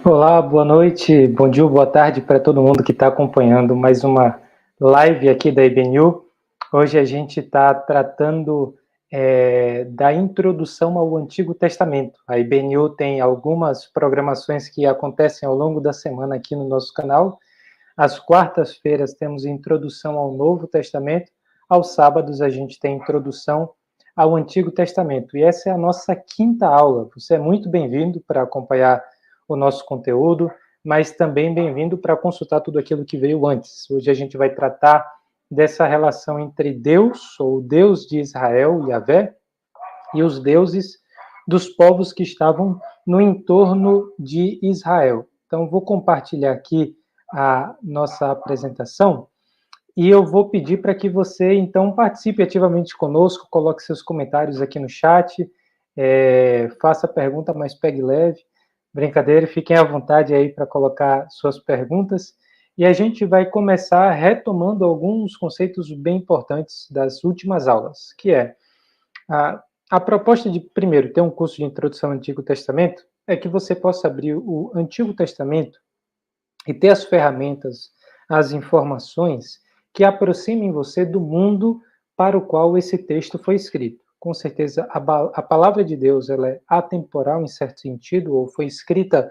Olá, boa noite, bom dia, boa tarde para todo mundo que está acompanhando mais uma live aqui da IBNU. Hoje a gente está tratando da introdução ao Antigo Testamento. A IBNU tem algumas programações que acontecem ao longo da semana aqui no nosso canal. Às quartas-feiras temos introdução ao Novo Testamento, aos sábados a gente tem introdução ao Antigo Testamento. E essa é a nossa quinta aula. Você é muito bem-vindo para acompanhar o nosso conteúdo, mas também bem-vindo para consultar tudo aquilo que veio antes. Hoje a gente vai tratar dessa relação entre Deus, ou Deus de Israel, Yahvé, e os deuses dos povos que estavam no entorno de Israel. Então, vou compartilhar aqui a nossa apresentação e eu vou pedir para que você, então, participe ativamente conosco, coloque seus comentários aqui no chat, faça pergunta, mas pegue leve. Brincadeira, fiquem à vontade aí para colocar suas perguntas. E a gente vai começar retomando alguns conceitos bem importantes das últimas aulas, que é a proposta de, primeiro, ter um curso de introdução ao Antigo Testamento é que você possa abrir o Antigo Testamento e ter as ferramentas, as informações que aproximem você do mundo para o qual esse texto foi escrito. Com certeza, a palavra de Deus ela é atemporal em certo sentido, ou foi escrita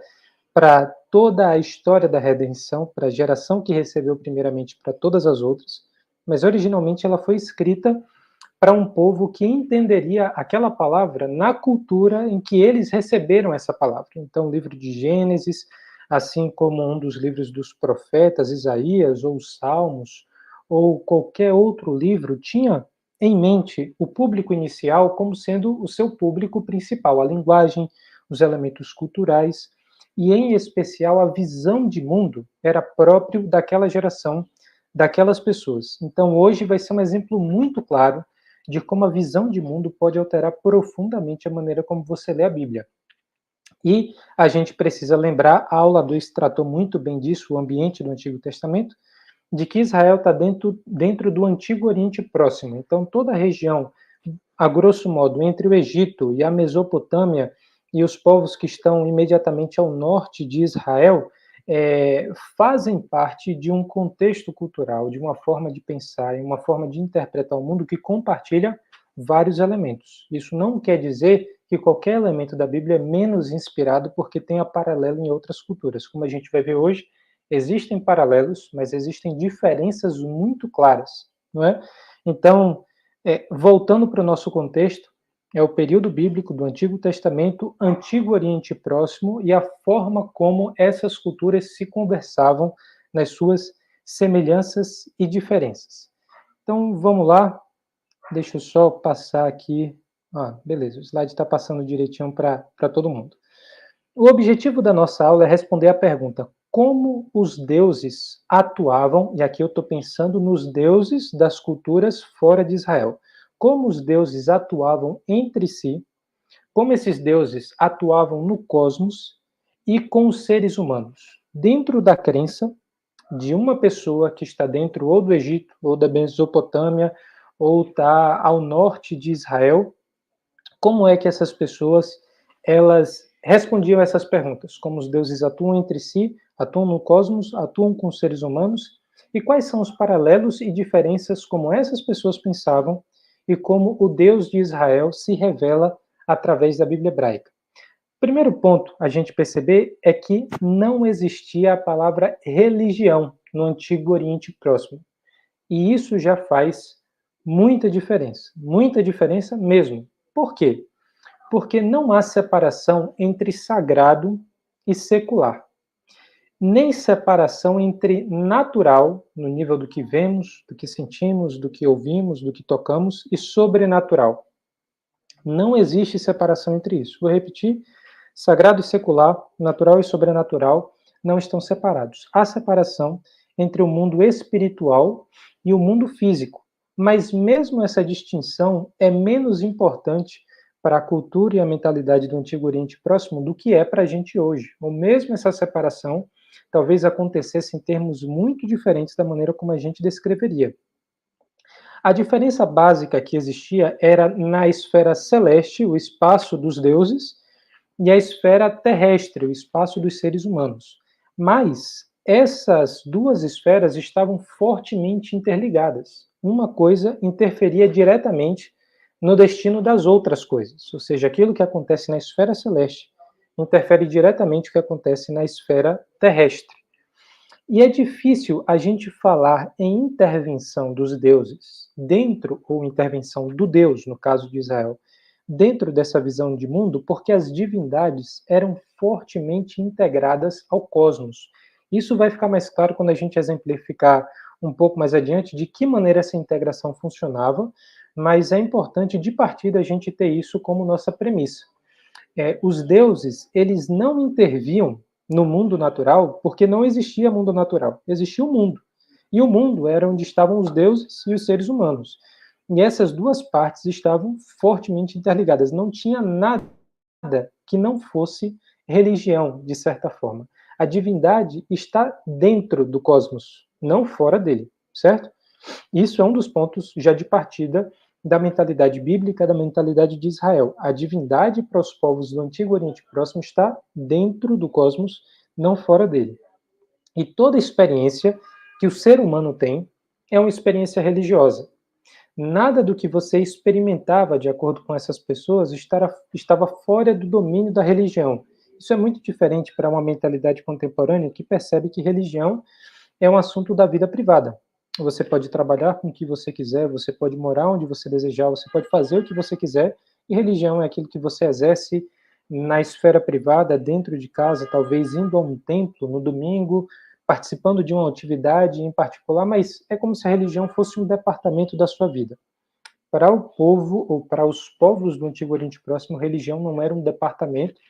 para toda a história da redenção, para a geração que recebeu primeiramente para todas as outras, mas originalmente ela foi escrita para um povo que entenderia aquela palavra na cultura em que eles receberam essa palavra. Então, o livro de Gênesis, assim como um dos livros dos profetas, Isaías ou os Salmos, ou qualquer outro livro, tinha em mente o público inicial como sendo o seu público principal, a linguagem, os elementos culturais, e em especial a visão de mundo era próprio daquela geração, daquelas pessoas. Então, hoje vai ser um exemplo muito claro de como a visão de mundo pode alterar profundamente a maneira como você lê a Bíblia. E a gente precisa lembrar, a aula 2 tratou muito bem disso, o ambiente do Antigo Testamento, de que Israel está dentro do Antigo Oriente Próximo. Então, toda a região, a grosso modo, entre o Egito e a Mesopotâmia e os povos que estão imediatamente ao norte de Israel, fazem parte de um contexto cultural, de uma forma de pensar, uma forma de interpretar o mundo que compartilha vários elementos. Isso não quer dizer que qualquer elemento da Bíblia é menos inspirado porque tenha paralelo em outras culturas. Como a gente vai ver hoje, existem paralelos, mas existem diferenças muito claras, não é? Então, voltando para o nosso contexto, é o período bíblico do Antigo Testamento, Antigo Oriente Próximo e a forma como essas culturas se conversavam nas suas semelhanças e diferenças. Então, vamos lá. Deixa eu só passar aqui. Beleza, o slide está passando direitinho para todo mundo. O objetivo da nossa aula é responder à pergunta: como os deuses atuavam, e aqui eu estou pensando nos deuses das culturas fora de Israel, como os deuses atuavam entre si, como esses deuses atuavam no cosmos e com os seres humanos, dentro da crença de uma pessoa que está dentro ou do Egito, ou da Mesopotâmia, ou está ao norte de Israel, como é que essas pessoas elas respondiam a essas perguntas? Como os deuses atuam entre si, atuam no cosmos, atuam com os seres humanos? E quais são os paralelos e diferenças como essas pessoas pensavam e como o Deus de Israel se revela através da Bíblia hebraica? Primeiro ponto a gente perceber é que não existia a palavra religião no Antigo Oriente Próximo. E isso já faz muita diferença mesmo. Por quê? Porque não há separação entre sagrado e secular, nem separação entre natural, no nível do que vemos, do que sentimos, do que ouvimos, do que tocamos, e sobrenatural. Não existe separação entre isso. Vou repetir: sagrado e secular, natural e sobrenatural não estão separados. Há separação entre o mundo espiritual e o mundo físico, mas mesmo essa distinção é menos importante para a cultura e a mentalidade do Antigo Oriente Próximo do que é para a gente hoje. Ou mesmo essa separação talvez acontecesse em termos muito diferentes da maneira como a gente descreveria. A diferença básica que existia era na esfera celeste, o espaço dos deuses, e a esfera terrestre, o espaço dos seres humanos. Mas essas duas esferas estavam fortemente interligadas. Uma coisa interferia diretamente no destino das outras coisas, ou seja, aquilo que acontece na esfera celeste interfere diretamente no que acontece na esfera terrestre. E é difícil a gente falar em intervenção dos deuses dentro, ou intervenção do Deus, no caso de Israel, dentro dessa visão de mundo, porque as divindades eram fortemente integradas ao cosmos. Isso vai ficar mais claro quando a gente exemplificar um pouco mais adiante de que maneira essa integração funcionava, mas é importante de partida a gente ter isso como nossa premissa. Os deuses, eles não interviam no mundo natural porque não existia mundo natural, existia o mundo. E o mundo era onde estavam os deuses e os seres humanos. E essas duas partes estavam fortemente interligadas. Não tinha nada que não fosse religião, de certa forma. A divindade está dentro do cosmos, não fora dele, certo? Isso é um dos pontos já de partida da mentalidade bíblica, da mentalidade de Israel. A divindade para os povos do Antigo Oriente Próximo está dentro do cosmos, não fora dele. E toda experiência que o ser humano tem é uma experiência religiosa. Nada do que você experimentava, de acordo com essas pessoas, estava fora do domínio da religião. Isso é muito diferente para uma mentalidade contemporânea que percebe que religião é um assunto da vida privada. Você pode trabalhar com o que você quiser, você pode morar onde você desejar, você pode fazer o que você quiser, e religião é aquilo que você exerce na esfera privada, dentro de casa, talvez indo a um templo no domingo, participando de uma atividade em particular, mas é como se a religião fosse um departamento da sua vida. Para o povo, ou para os povos do Antigo Oriente Próximo, religião não era um departamento,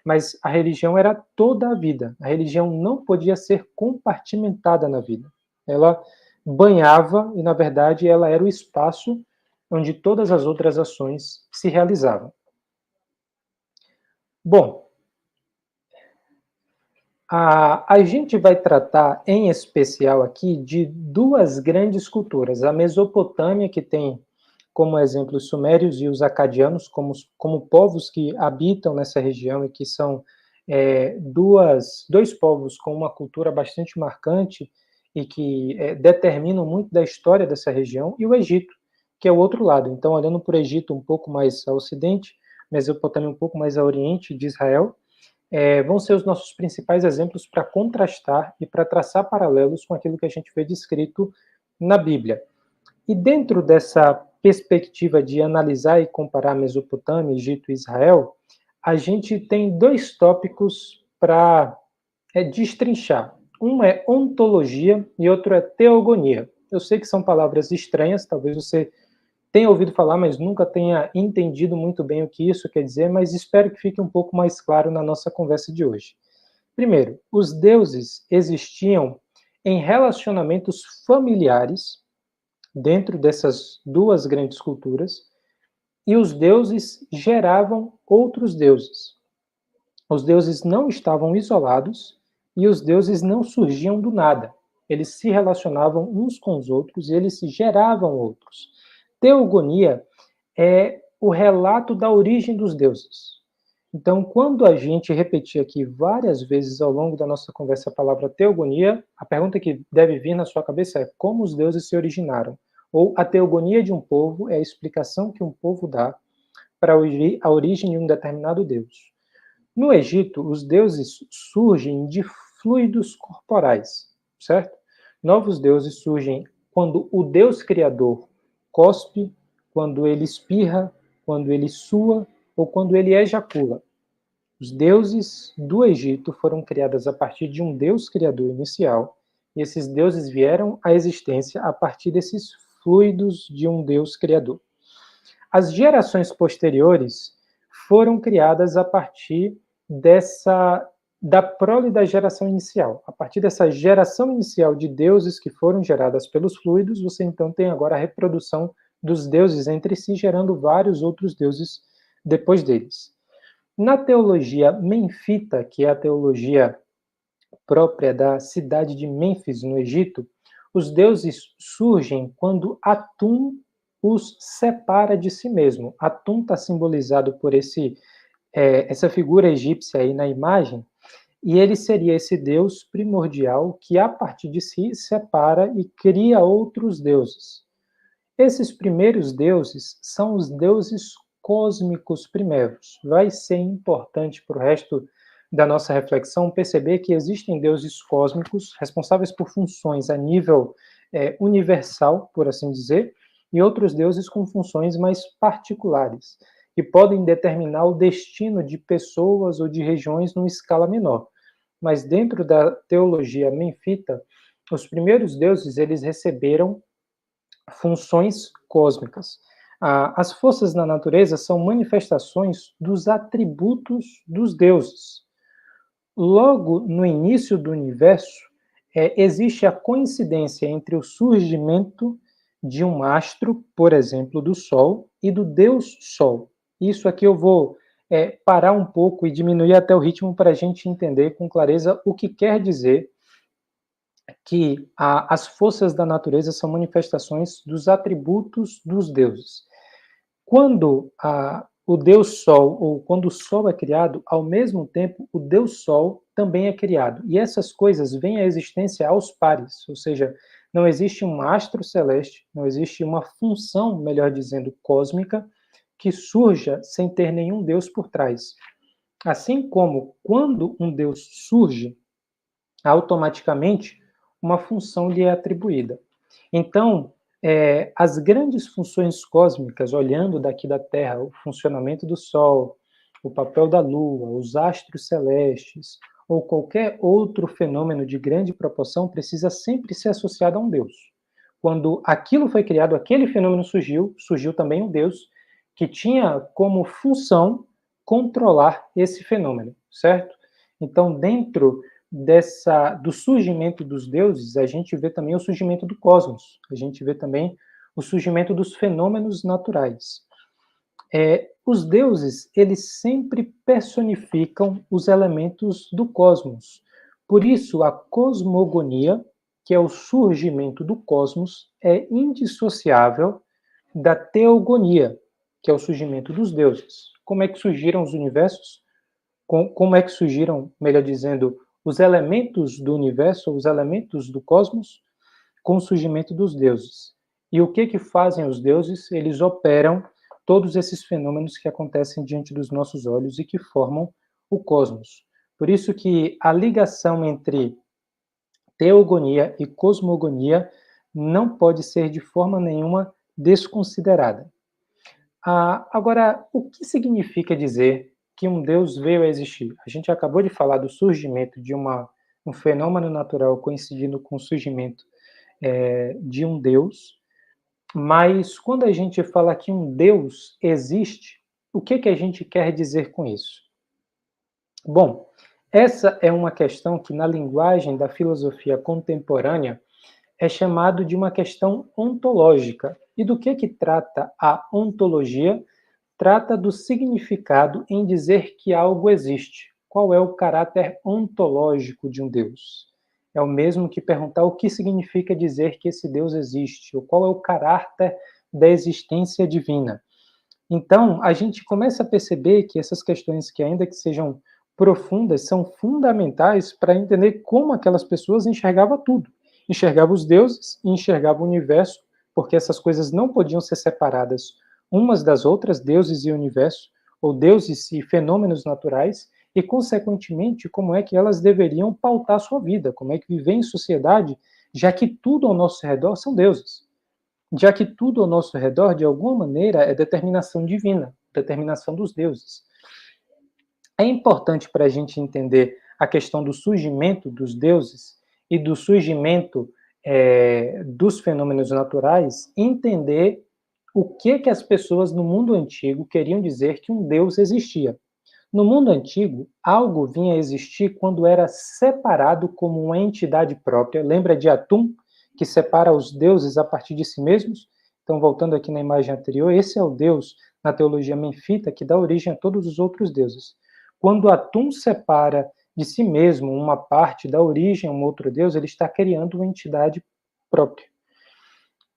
mas a religião era toda a vida. A religião não podia ser compartimentada na vida. Ela banhava e, na verdade, ela era o espaço onde todas as outras ações se realizavam. Bom, a gente vai tratar em especial aqui de duas grandes culturas. A Mesopotâmia, que tem como exemplo os sumérios e os acadianos, como povos que habitam nessa região e que são dois povos com uma cultura bastante marcante e que determinam muito da história dessa região, e o Egito, que é o outro lado. Então, olhando para o Egito um pouco mais a ocidente, Mesopotâmia um pouco mais a oriente de Israel, vão ser os nossos principais exemplos para contrastar e para traçar paralelos com aquilo que a gente vê descrito na Bíblia. E dentro dessa perspectiva de analisar e comparar Mesopotâmia, Egito e Israel, a gente tem dois tópicos para destrinchar. Um é ontologia e outro é teogonia. Eu sei que são palavras estranhas, talvez você tenha ouvido falar, mas nunca tenha entendido muito bem o que isso quer dizer, mas espero que fique um pouco mais claro na nossa conversa de hoje. Primeiro, os deuses existiam em relacionamentos familiares dentro dessas duas grandes culturas, e os deuses geravam outros deuses. Os deuses não estavam isolados e os deuses não surgiam do nada. Eles se relacionavam uns com os outros e eles geravam outros. Teogonia é o relato da origem dos deuses. Então, quando a gente repetir aqui várias vezes ao longo da nossa conversa a palavra teogonia, a pergunta que deve vir na sua cabeça é como os deuses se originaram? Ou a teogonia de um povo é a explicação que um povo dá para a origem de um determinado deus. No Egito, os deuses surgem de fluidos corporais, certo? Novos deuses surgem quando o Deus Criador cospe, quando ele espirra, quando ele sua ou quando ele ejacula. Os deuses do Egito foram criados a partir de um Deus Criador inicial, e esses deuses vieram à existência a partir desses fluidos de um Deus Criador. As gerações posteriores foram criadas a partir da prole da geração inicial. A partir dessa geração inicial de deuses que foram geradas pelos fluidos, você então tem agora a reprodução dos deuses entre si, gerando vários outros deuses depois deles. Na teologia menfita, que é a teologia própria da cidade de Mênfis, no Egito, os deuses surgem quando Atum os separa de si mesmo. Atum está simbolizado por esse essa figura egípcia aí na imagem, e ele seria esse Deus primordial que, a partir de si, separa e cria outros deuses. Esses primeiros deuses são os deuses cósmicos primeiros. Vai ser importante para o resto da nossa reflexão perceber que existem deuses cósmicos responsáveis por funções a nível universal, por assim dizer, e outros deuses com funções mais particulares, que podem determinar o destino de pessoas ou de regiões numa escala menor. Mas dentro da teologia menfita, os primeiros deuses eles receberam funções cósmicas. As forças na natureza são manifestações dos atributos dos deuses. Logo no início do universo, existe a coincidência entre o surgimento de um astro, por exemplo, do Sol, e do Deus Sol. Isso aqui eu vou parar um pouco e diminuir até o ritmo para a gente entender com clareza o que quer dizer que as forças da natureza são manifestações dos atributos dos deuses. Quando o Deus Sol, ou quando o Sol é criado, ao mesmo tempo o Deus Sol também é criado. E essas coisas vêm à existência aos pares, ou seja, não existe um astro celeste, não existe uma função, melhor dizendo, cósmica, que surja sem ter nenhum Deus por trás. Assim como quando um Deus surge, automaticamente uma função lhe é atribuída. Então, as grandes funções cósmicas, olhando daqui da Terra, o funcionamento do Sol, o papel da Lua, os astros celestes, ou qualquer outro fenômeno de grande proporção, precisa sempre ser associado a um Deus. Quando aquilo foi criado, aquele fenômeno surgiu, surgiu também um Deus que tinha como função controlar esse fenômeno, certo? Então, dentro do surgimento dos deuses, a gente vê também o surgimento do cosmos, a gente vê também o surgimento dos fenômenos naturais. Os deuses, eles sempre personificam os elementos do cosmos. Por isso, a cosmogonia, que é o surgimento do cosmos, é indissociável da teogonia, que é o surgimento dos deuses. Como é que surgiram os universos? Como é que surgiram, melhor dizendo, os elementos do universo, os elementos do cosmos, com o surgimento dos deuses. E o que fazem os deuses? Eles operam todos esses fenômenos que acontecem diante dos nossos olhos e que formam o cosmos. Por isso que a ligação entre teogonia e cosmogonia não pode ser de forma nenhuma desconsiderada. Agora, o que significa dizer que um Deus veio a existir? A gente acabou de falar do surgimento de um fenômeno natural coincidindo com o surgimento de um Deus, mas quando a gente fala que um Deus existe, o que a gente quer dizer com isso? Bom, essa é uma questão que na linguagem da filosofia contemporânea é chamado de uma questão ontológica. E do que trata a ontologia? Trata do significado em dizer que algo existe. Qual é o caráter ontológico de um Deus? É o mesmo que perguntar o que significa dizer que esse Deus existe, ou qual é o caráter da existência divina. Então, a gente começa a perceber que essas questões, que ainda que sejam profundas, são fundamentais para entender como aquelas pessoas enxergavam tudo. Enxergavam os deuses e enxergavam o universo, porque essas coisas não podiam ser separadas umas das outras, deuses e universo, ou deuses e fenômenos naturais, e, consequentemente, como é que elas deveriam pautar a sua vida, como é que viver em sociedade, já que tudo ao nosso redor são deuses. Já que tudo ao nosso redor, de alguma maneira, é determinação divina, determinação dos deuses. É importante para a gente entender a questão do surgimento dos deuses e do surgimento dos fenômenos naturais, entender o que as pessoas no mundo antigo queriam dizer que um Deus existia. No mundo antigo, algo vinha a existir quando era separado como uma entidade própria. Lembra de Atum, que separa os deuses a partir de si mesmos? Então, voltando aqui na imagem anterior, esse é o Deus, na teologia menfita, que dá origem a todos os outros deuses. Quando Atum separa de si mesmo uma parte, dá origem a um outro Deus, ele está criando uma entidade própria.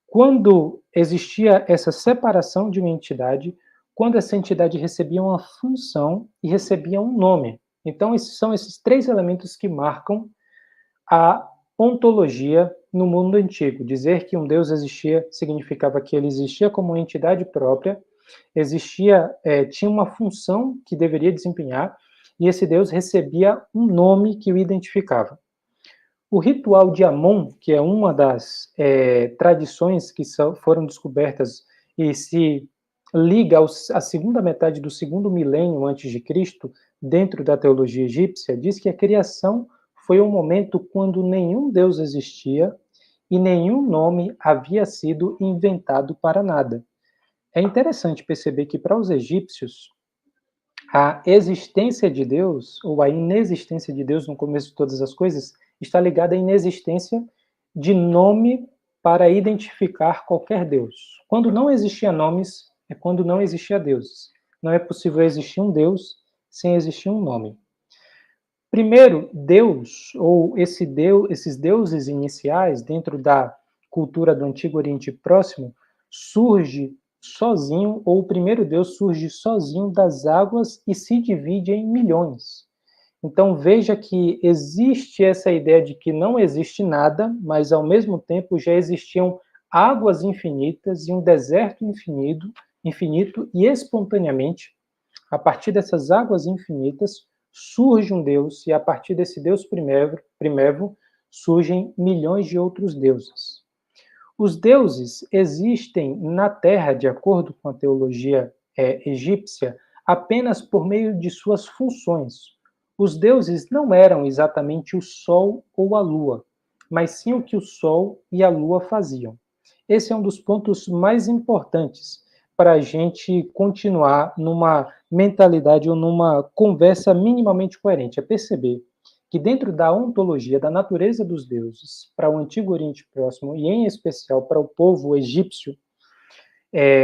Quando existia essa separação de uma entidade, quando essa entidade recebia uma função e recebia um nome. Então, são esses três elementos que marcam a ontologia no mundo antigo. Dizer que um Deus existia significava que ele existia como uma entidade própria, tinha uma função que deveria desempenhar, e esse Deus recebia um nome que o identificava. O ritual de Amon, que é uma das tradições que foram descobertas e se liga à segunda metade do segundo milênio antes de Cristo, dentro da teologia egípcia, diz que a criação foi um momento quando nenhum Deus existia e nenhum nome havia sido inventado para nada. É interessante perceber que para os egípcios, a existência de Deus, ou a inexistência de Deus no começo de todas as coisas, está ligada à inexistência de nome para identificar qualquer Deus. Quando não existia nomes, é quando não existia deuses. Não é possível existir um Deus sem existir um nome. Primeiro, Deus, ou esses deuses iniciais, dentro da cultura do Antigo Oriente Próximo, surge sozinho, ou o primeiro Deus surge sozinho das águas e se divide em milhões. Então veja que existe essa ideia de que não existe nada, mas ao mesmo tempo já existiam águas infinitas e um deserto infinito e espontaneamente, a partir dessas águas infinitas, surge um Deus e a partir desse Deus primevo surgem milhões de outros deuses. Os deuses existem na Terra, de acordo com a teologia egípcia, apenas por meio de suas funções. Os deuses não eram exatamente o Sol ou a Lua, mas sim o que o Sol e a Lua faziam. Esse é um dos pontos mais importantes para a gente continuar numa mentalidade ou numa conversa minimamente coerente, é perceber que dentro da ontologia da natureza dos deuses, para o Antigo Oriente Próximo, e em especial para o povo egípcio,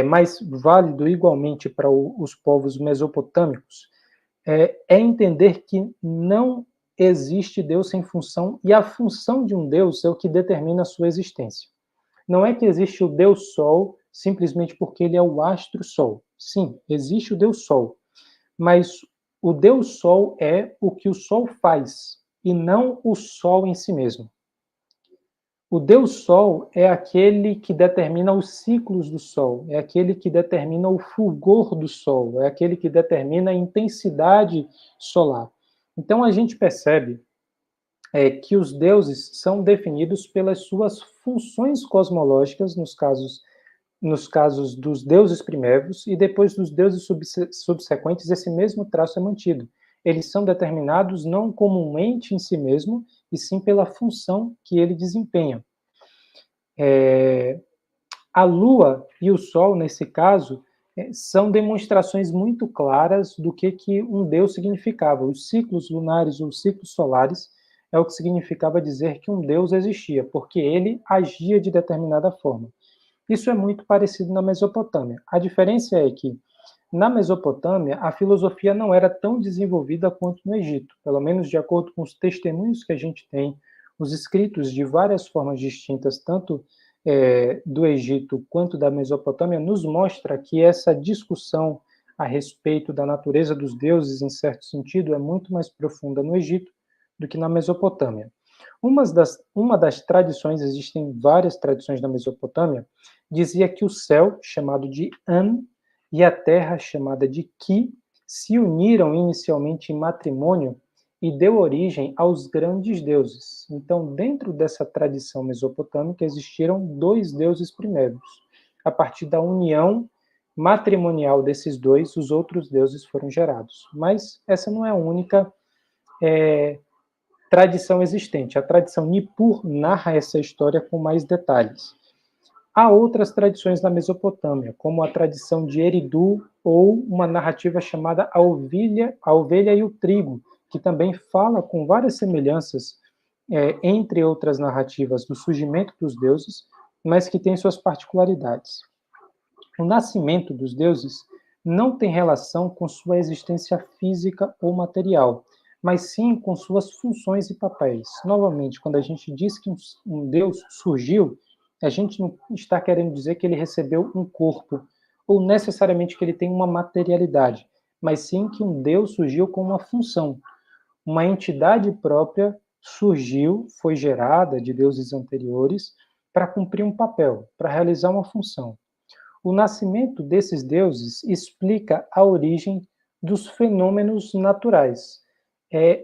mas válido igualmente para os povos mesopotâmicos, é entender que não existe Deus sem função, e a função de um Deus é o que determina a sua existência. Não é que existe o Deus Sol simplesmente porque ele é o astro Sol. Sim, existe o Deus Sol, mas o Deus Sol é o que o Sol faz, e não o Sol em si mesmo. O Deus Sol é aquele que determina os ciclos do Sol, é aquele que determina o fulgor do Sol, é aquele que determina a intensidade solar. Então a gente percebe que os deuses são definidos pelas suas funções cosmológicas, nos casos dos deuses primeiros, e depois dos deuses subsequentes, esse mesmo traço é mantido. Eles são determinados não como um ente em si mesmo, e sim pela função que ele desempenha. A Lua e o Sol, nesse caso, são demonstrações muito claras do que um Deus significava. Os ciclos lunares ou ciclos solares é o que significava dizer que um Deus existia, porque ele agia de determinada forma. Isso é muito parecido na Mesopotâmia. A diferença é que, na Mesopotâmia, a filosofia não era tão desenvolvida quanto no Egito, pelo menos de acordo com os testemunhos que a gente tem, os escritos de várias formas distintas, tanto do Egito quanto da Mesopotâmia, nos mostra que essa discussão a respeito da natureza dos deuses, em certo sentido, é muito mais profunda no Egito do que na Mesopotâmia. Uma das tradições, existem várias tradições na Mesopotâmia, dizia que o céu, chamado de An, e a terra, chamada de Ki, se uniram inicialmente em matrimônio e deu origem aos grandes deuses. Então, dentro dessa tradição mesopotâmica, existiram dois deuses primeiros. A partir da união matrimonial desses dois, os outros deuses foram gerados. Mas essa não é a única tradição existente. A tradição Nippur narra essa história com mais detalhes. Há outras tradições na Mesopotâmia, como a tradição de Eridu ou uma narrativa chamada A Ovelha e o Trigo, que também fala com várias semelhanças, entre outras narrativas, do surgimento dos deuses, mas que tem suas particularidades. O nascimento dos deuses não tem relação com sua existência física ou material, mas sim com suas funções e papéis. Novamente, quando a gente diz que um Deus surgiu, a gente não está querendo dizer que ele recebeu um corpo ou necessariamente que ele tem uma materialidade, mas sim que um Deus surgiu com uma função. Uma entidade própria surgiu, foi gerada de deuses anteriores para cumprir um papel, para realizar uma função. O nascimento desses deuses explica a origem dos fenômenos naturais.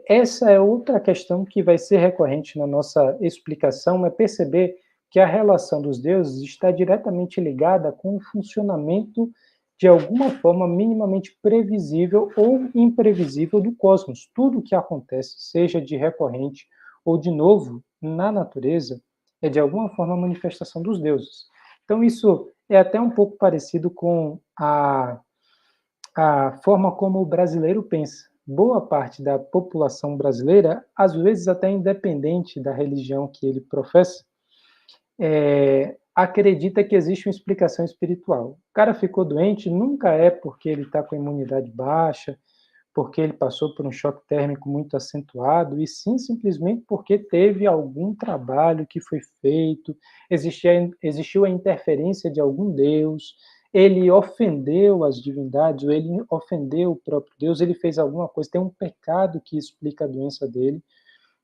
Essa é outra questão que vai ser recorrente na nossa explicação, é perceber que a relação dos deuses está diretamente ligada com o funcionamento de alguma forma minimamente previsível ou imprevisível do cosmos. Tudo o que acontece, seja de recorrente ou de novo na natureza, é de alguma forma a manifestação dos deuses. Então, isso é até um pouco parecido com a forma como o brasileiro pensa. Boa parte da população brasileira, às vezes até independente da religião que ele professa, acredita que existe uma explicação espiritual. O cara ficou doente, nunca é porque ele está com a imunidade baixa, porque ele passou por um choque térmico muito acentuado, e sim simplesmente porque teve algum trabalho que foi feito, existiu a interferência de algum Deus, ele ofendeu as divindades, ou ele ofendeu o próprio Deus, ele fez alguma coisa, tem um pecado que explica a doença dele.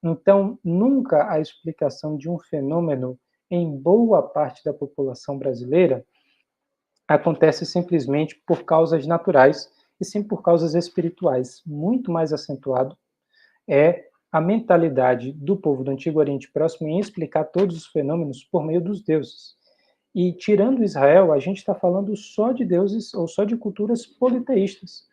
Então, nunca a explicação de um fenômeno em boa parte da população brasileira acontece simplesmente por causas naturais e sim por causas espirituais. Muito mais acentuado é a mentalidade do povo do Antigo Oriente Próximo em explicar todos os fenômenos por meio dos deuses. E tirando Israel, a gente está falando só de deuses ou só de culturas politeístas.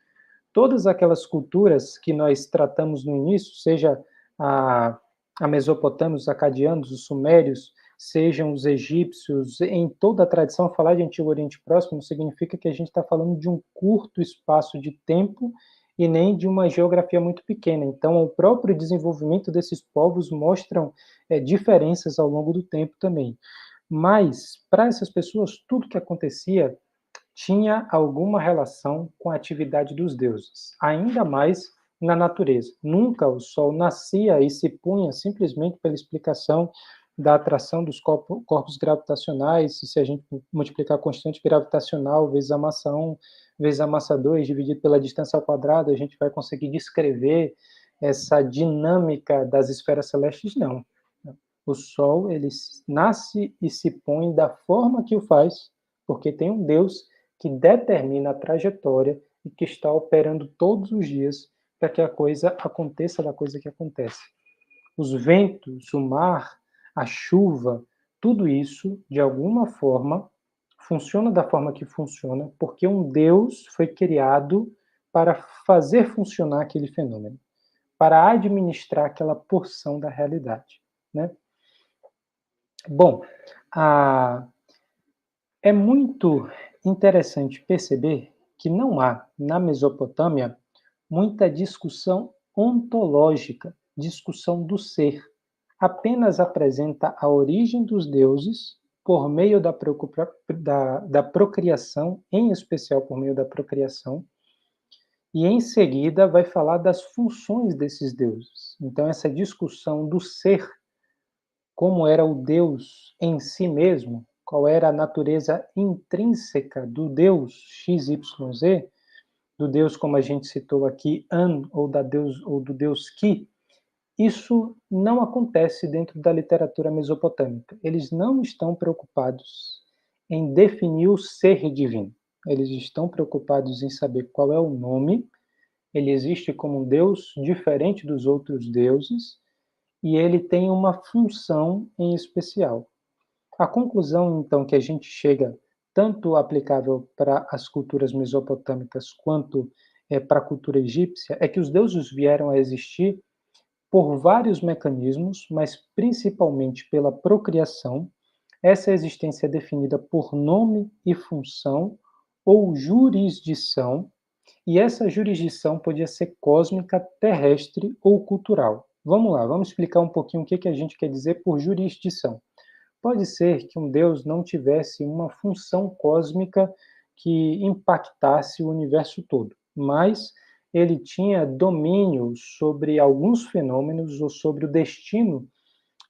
Todas aquelas culturas que nós tratamos no início, seja a Mesopotâmia, os acadianos, os sumérios, sejam os egípcios, em toda a tradição, falar de Antigo Oriente Próximo significa que a gente está falando de um curto espaço de tempo e nem de uma geografia muito pequena. Então, o próprio desenvolvimento desses povos mostram diferenças ao longo do tempo também. Mas, para essas pessoas, tudo que acontecia tinha alguma relação com a atividade dos deuses, ainda mais na natureza. Nunca o Sol nascia e se punha simplesmente pela explicação da atração dos corpos gravitacionais, se a gente multiplicar a constante gravitacional vezes a massa 1, vezes a massa 2, dividido pela distância ao quadrado, a gente vai conseguir descrever essa dinâmica das esferas celestes? Não. O Sol, ele nasce e se põe da forma que o faz, porque tem um Deus que determina a trajetória e que está operando todos os dias para que a coisa aconteça da coisa que acontece. Os ventos, o mar, a chuva, tudo isso, de alguma forma, funciona da forma que funciona, porque um Deus foi criado para fazer funcionar aquele fenômeno, para administrar aquela porção da realidade, né? Bom, é muito interessante perceber que não há, na Mesopotâmia, muita discussão ontológica, discussão do ser. Apenas apresenta a origem dos deuses por meio da procriação, em especial por meio da procriação, e em seguida vai falar das funções desses deuses. Então, essa discussão do ser, como era o Deus em si mesmo, qual era a natureza intrínseca do Deus XYZ, do Deus como a gente citou aqui, An, ou do Deus Ki, isso não acontece dentro da literatura mesopotâmica. Eles não estão preocupados em definir o ser divino. Eles estão preocupados em saber qual é o nome, ele existe como um Deus diferente dos outros deuses, e ele tem uma função em especial. A conclusão, então, que a gente chega, tanto aplicável para as culturas mesopotâmicas quanto para a cultura egípcia, é que os deuses vieram a existir por vários mecanismos, mas principalmente pela procriação. Essa existência é definida por nome e função ou jurisdição, e essa jurisdição podia ser cósmica, terrestre ou cultural. Vamos lá, vamos explicar um pouquinho o que a gente quer dizer por jurisdição. Pode ser que um Deus não tivesse uma função cósmica que impactasse o universo todo, mas ele tinha domínio sobre alguns fenômenos ou sobre o destino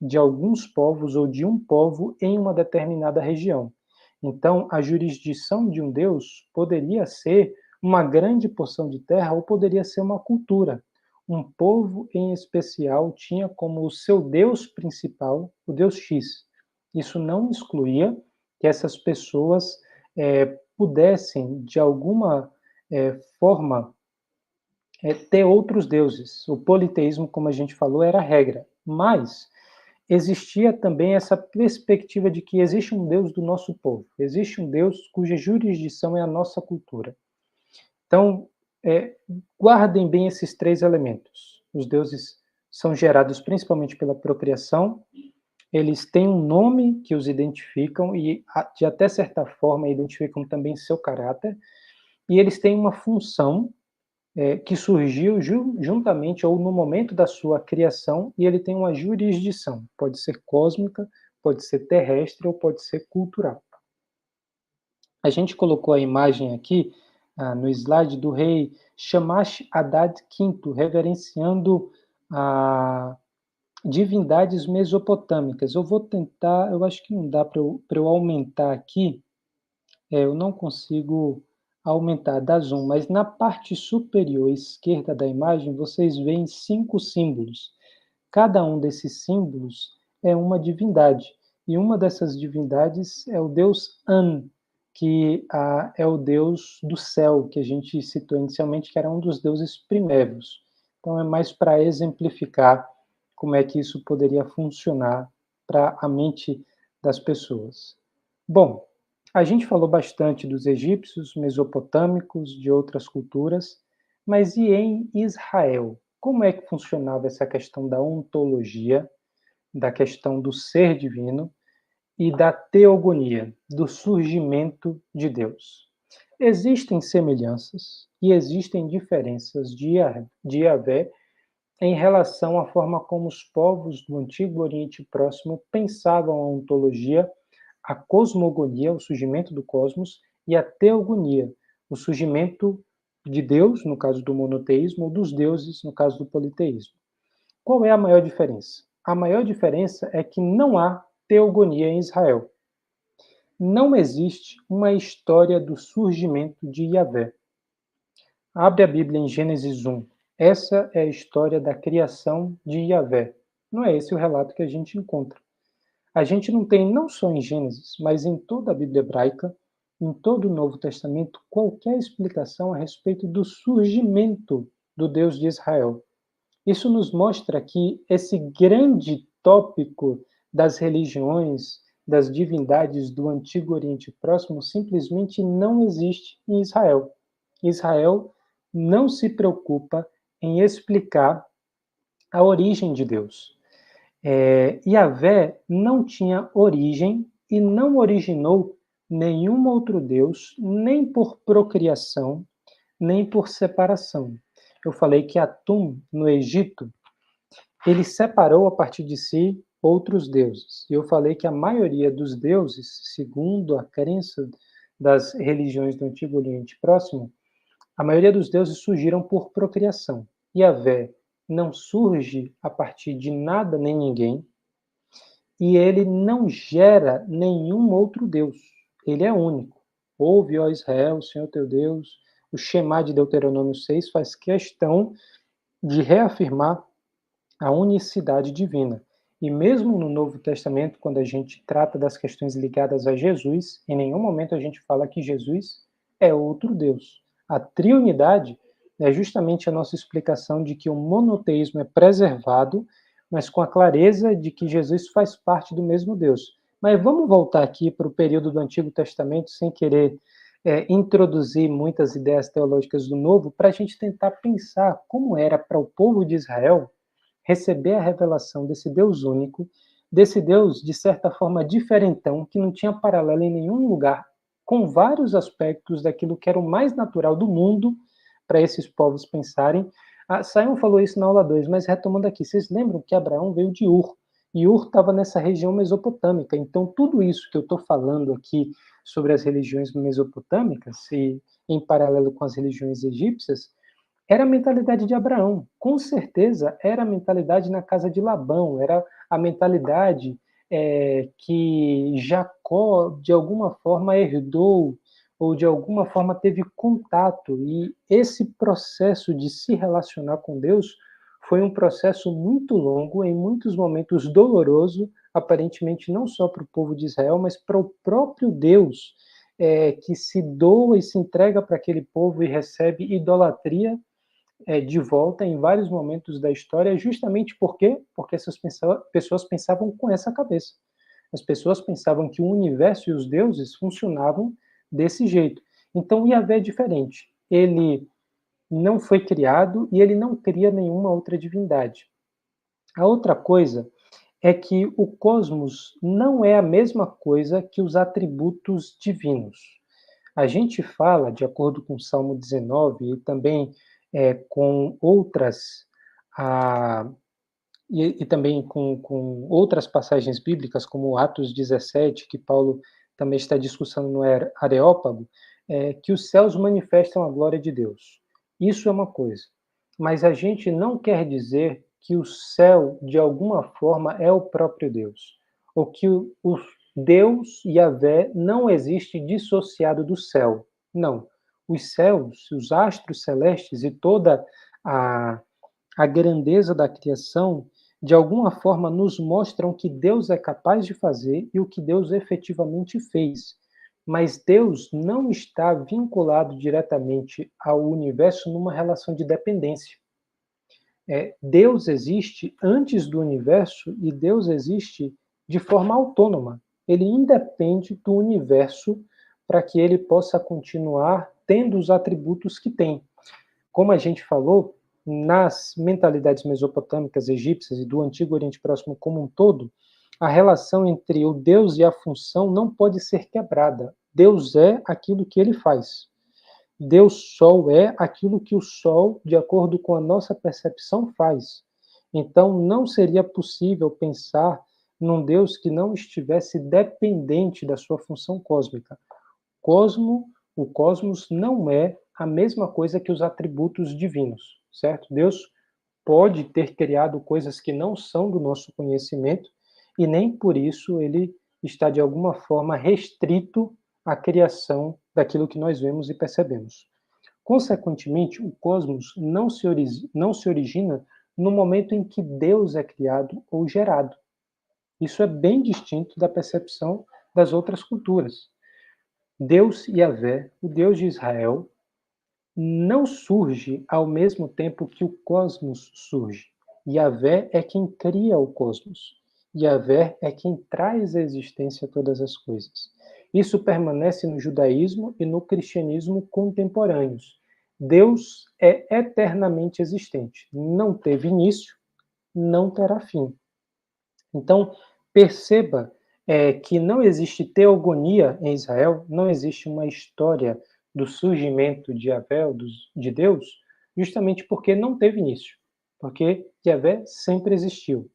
de alguns povos ou de um povo em uma determinada região. Então, a jurisdição de um Deus poderia ser uma grande porção de terra ou poderia ser uma cultura. Um povo em especial tinha como o seu Deus principal o Deus X. Isso não excluía que essas pessoas pudessem, de alguma forma, ter outros deuses. O politeísmo, como a gente falou, era a regra. Mas existia também essa perspectiva de que existe um Deus do nosso povo, existe um Deus cuja jurisdição é a nossa cultura. Então, guardem bem esses três elementos. Os deuses são gerados principalmente pela procriação, eles têm um nome que os identificam e, de até certa forma, identificam também seu caráter, e eles têm uma função que surgiu juntamente ou no momento da sua criação, e ele tem uma jurisdição. Pode ser cósmica, pode ser terrestre ou pode ser cultural. A gente colocou a imagem aqui no slide do rei Shamash Adad V, reverenciando divindades mesopotâmicas. Eu vou tentar, eu acho que não dá para eu aumentar aqui, eu não consigo aumentar, dar zoom, mas na parte superior esquerda da imagem vocês veem 5 símbolos. Cada um desses símbolos é uma divindade, e uma dessas divindades é o deus An, que é o deus do céu, que a gente citou inicialmente, que era um dos deuses primeiros. Então é mais para exemplificar como é que isso poderia funcionar para a mente das pessoas. Bom, a gente falou bastante dos egípcios, mesopotâmicos, de outras culturas, mas e em Israel? Como é que funcionava essa questão da ontologia, da questão do ser divino e da teogonia, do surgimento de Deus? Existem semelhanças e existem diferenças de Yahvé em relação à forma como os povos do Antigo Oriente Próximo pensavam a ontologia, a cosmogonia, o surgimento do cosmos, e a teogonia, o surgimento de Deus, no caso do monoteísmo, ou dos deuses, no caso do politeísmo. Qual é a maior diferença? A maior diferença é que não há teogonia em Israel. Não existe uma história do surgimento de Yahvé. Abre a Bíblia em Gênesis 1. Essa é a história da criação de Yahvé. Não é esse o relato que a gente encontra. A gente não tem, não só em Gênesis, mas em toda a Bíblia hebraica, em todo o Novo Testamento, qualquer explicação a respeito do surgimento do Deus de Israel. Isso nos mostra que esse grande tópico das religiões, das divindades do Antigo Oriente Próximo, simplesmente não existe em Israel. Israel não se preocupa em explicar a origem de Deus. Yahvé não tinha origem e não originou nenhum outro Deus, nem por procriação, nem por separação. Eu falei que Atum, no Egito, ele separou a partir de si outros deuses. E eu falei que a maioria dos deuses, segundo a crença das religiões do Antigo Oriente Próximo, a maioria dos deuses surgiram por procriação. Yahvé não surge a partir de nada nem ninguém, e ele não gera nenhum outro Deus. Ele é único. Ouve, ó Israel, o Senhor teu Deus. O Shema de Deuteronômio 6 faz questão de reafirmar a unicidade divina. E mesmo no Novo Testamento, quando a gente trata das questões ligadas a Jesus, em nenhum momento a gente fala que Jesus é outro Deus. A triunidade é justamente a nossa explicação de que o monoteísmo é preservado, mas com a clareza de que Jesus faz parte do mesmo Deus. Mas vamos voltar aqui para o período do Antigo Testamento, sem querer introduzir muitas ideias teológicas do Novo, para a gente tentar pensar como era para o povo de Israel receber a revelação desse Deus único, desse Deus, de certa forma, diferentão, que não tinha paralelo em nenhum lugar, com vários aspectos daquilo que era o mais natural do mundo para esses povos pensarem. Simon falou isso na aula 2, mas retomando aqui, vocês lembram que Abraão veio de Ur, e Ur estava nessa região mesopotâmica, então tudo isso que eu estou falando aqui sobre as religiões mesopotâmicas, e em paralelo com as religiões egípcias, era a mentalidade de Abraão, com certeza era a mentalidade na casa de Labão, era a mentalidade que Jacó, de alguma forma, herdou ou de alguma forma teve contato, e esse processo de se relacionar com Deus foi um processo muito longo, em muitos momentos doloroso, aparentemente não só para o povo de Israel, mas para o próprio Deus, que se doa e se entrega para aquele povo e recebe idolatria de volta em vários momentos da história, justamente porque essas pessoas pensavam com essa cabeça. As pessoas pensavam que o universo e os deuses funcionavam desse jeito. Então, o Yahvé é diferente. Ele não foi criado e ele não cria nenhuma outra divindade. A outra coisa é que o cosmos não é a mesma coisa que os atributos divinos. A gente fala, de acordo com o Salmo 19 e também com outras e também com outras passagens bíblicas, como Atos 17, que Paulo também está discussando no Areópago, que os céus manifestam a glória de Deus. Isso é uma coisa. Mas a gente não quer dizer que o céu, de alguma forma, é o próprio Deus. Ou que o Deus, Yahvé, não existe dissociado do céu. Não. Os céus, os astros celestes e toda a grandeza da criação, de alguma forma, nos mostram o que Deus é capaz de fazer e o que Deus efetivamente fez. Mas Deus não está vinculado diretamente ao universo numa relação de dependência. Deus existe antes do universo e Deus existe de forma autônoma. Ele independe do universo para que ele possa continuar tendo os atributos que tem. Como a gente falou, nas mentalidades mesopotâmicas, egípcias e do Antigo Oriente Próximo como um todo, a relação entre o Deus e a função não pode ser quebrada. Deus é aquilo que ele faz. Deus Sol é aquilo que o Sol, de acordo com a nossa percepção, faz. Então, não seria possível pensar num Deus que não estivesse dependente da sua função cósmica. O cosmos não é a mesma coisa que os atributos divinos, certo? Deus pode ter criado coisas que não são do nosso conhecimento e nem por isso ele está de alguma forma restrito à criação daquilo que nós vemos e percebemos. Consequentemente, o cosmos não se origina no momento em que Deus é criado ou gerado. Isso é bem distinto da percepção das outras culturas. Deus Yahvé, o Deus de Israel, não surge ao mesmo tempo que o cosmos surge. Yahvé é quem cria o cosmos. Yahvé é quem traz à existência todas as coisas. Isso permanece no judaísmo e no cristianismo contemporâneos. Deus é eternamente existente. Não teve início, não terá fim. Então, perceba que não existe teogonia em Israel, não existe uma história do surgimento de Yahvé, de Deus, justamente porque não teve início, porque Yahvé sempre existiu.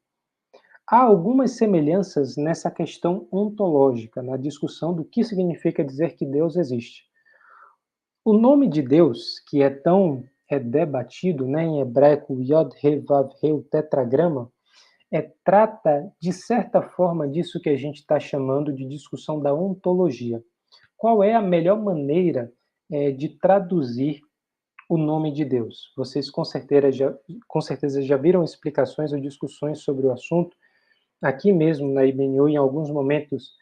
Há algumas semelhanças nessa questão ontológica, na discussão do que significa dizer que Deus existe. O nome de Deus, que é tão debatido, né, em hebraico, Yod-He-Vav-He, o tetragrama, trata, de certa forma, disso que a gente está chamando de discussão da ontologia. Qual é a melhor maneira de traduzir o nome de Deus? Vocês com certeza já viram explicações ou discussões sobre o assunto. Aqui mesmo na IBNU, em alguns momentos,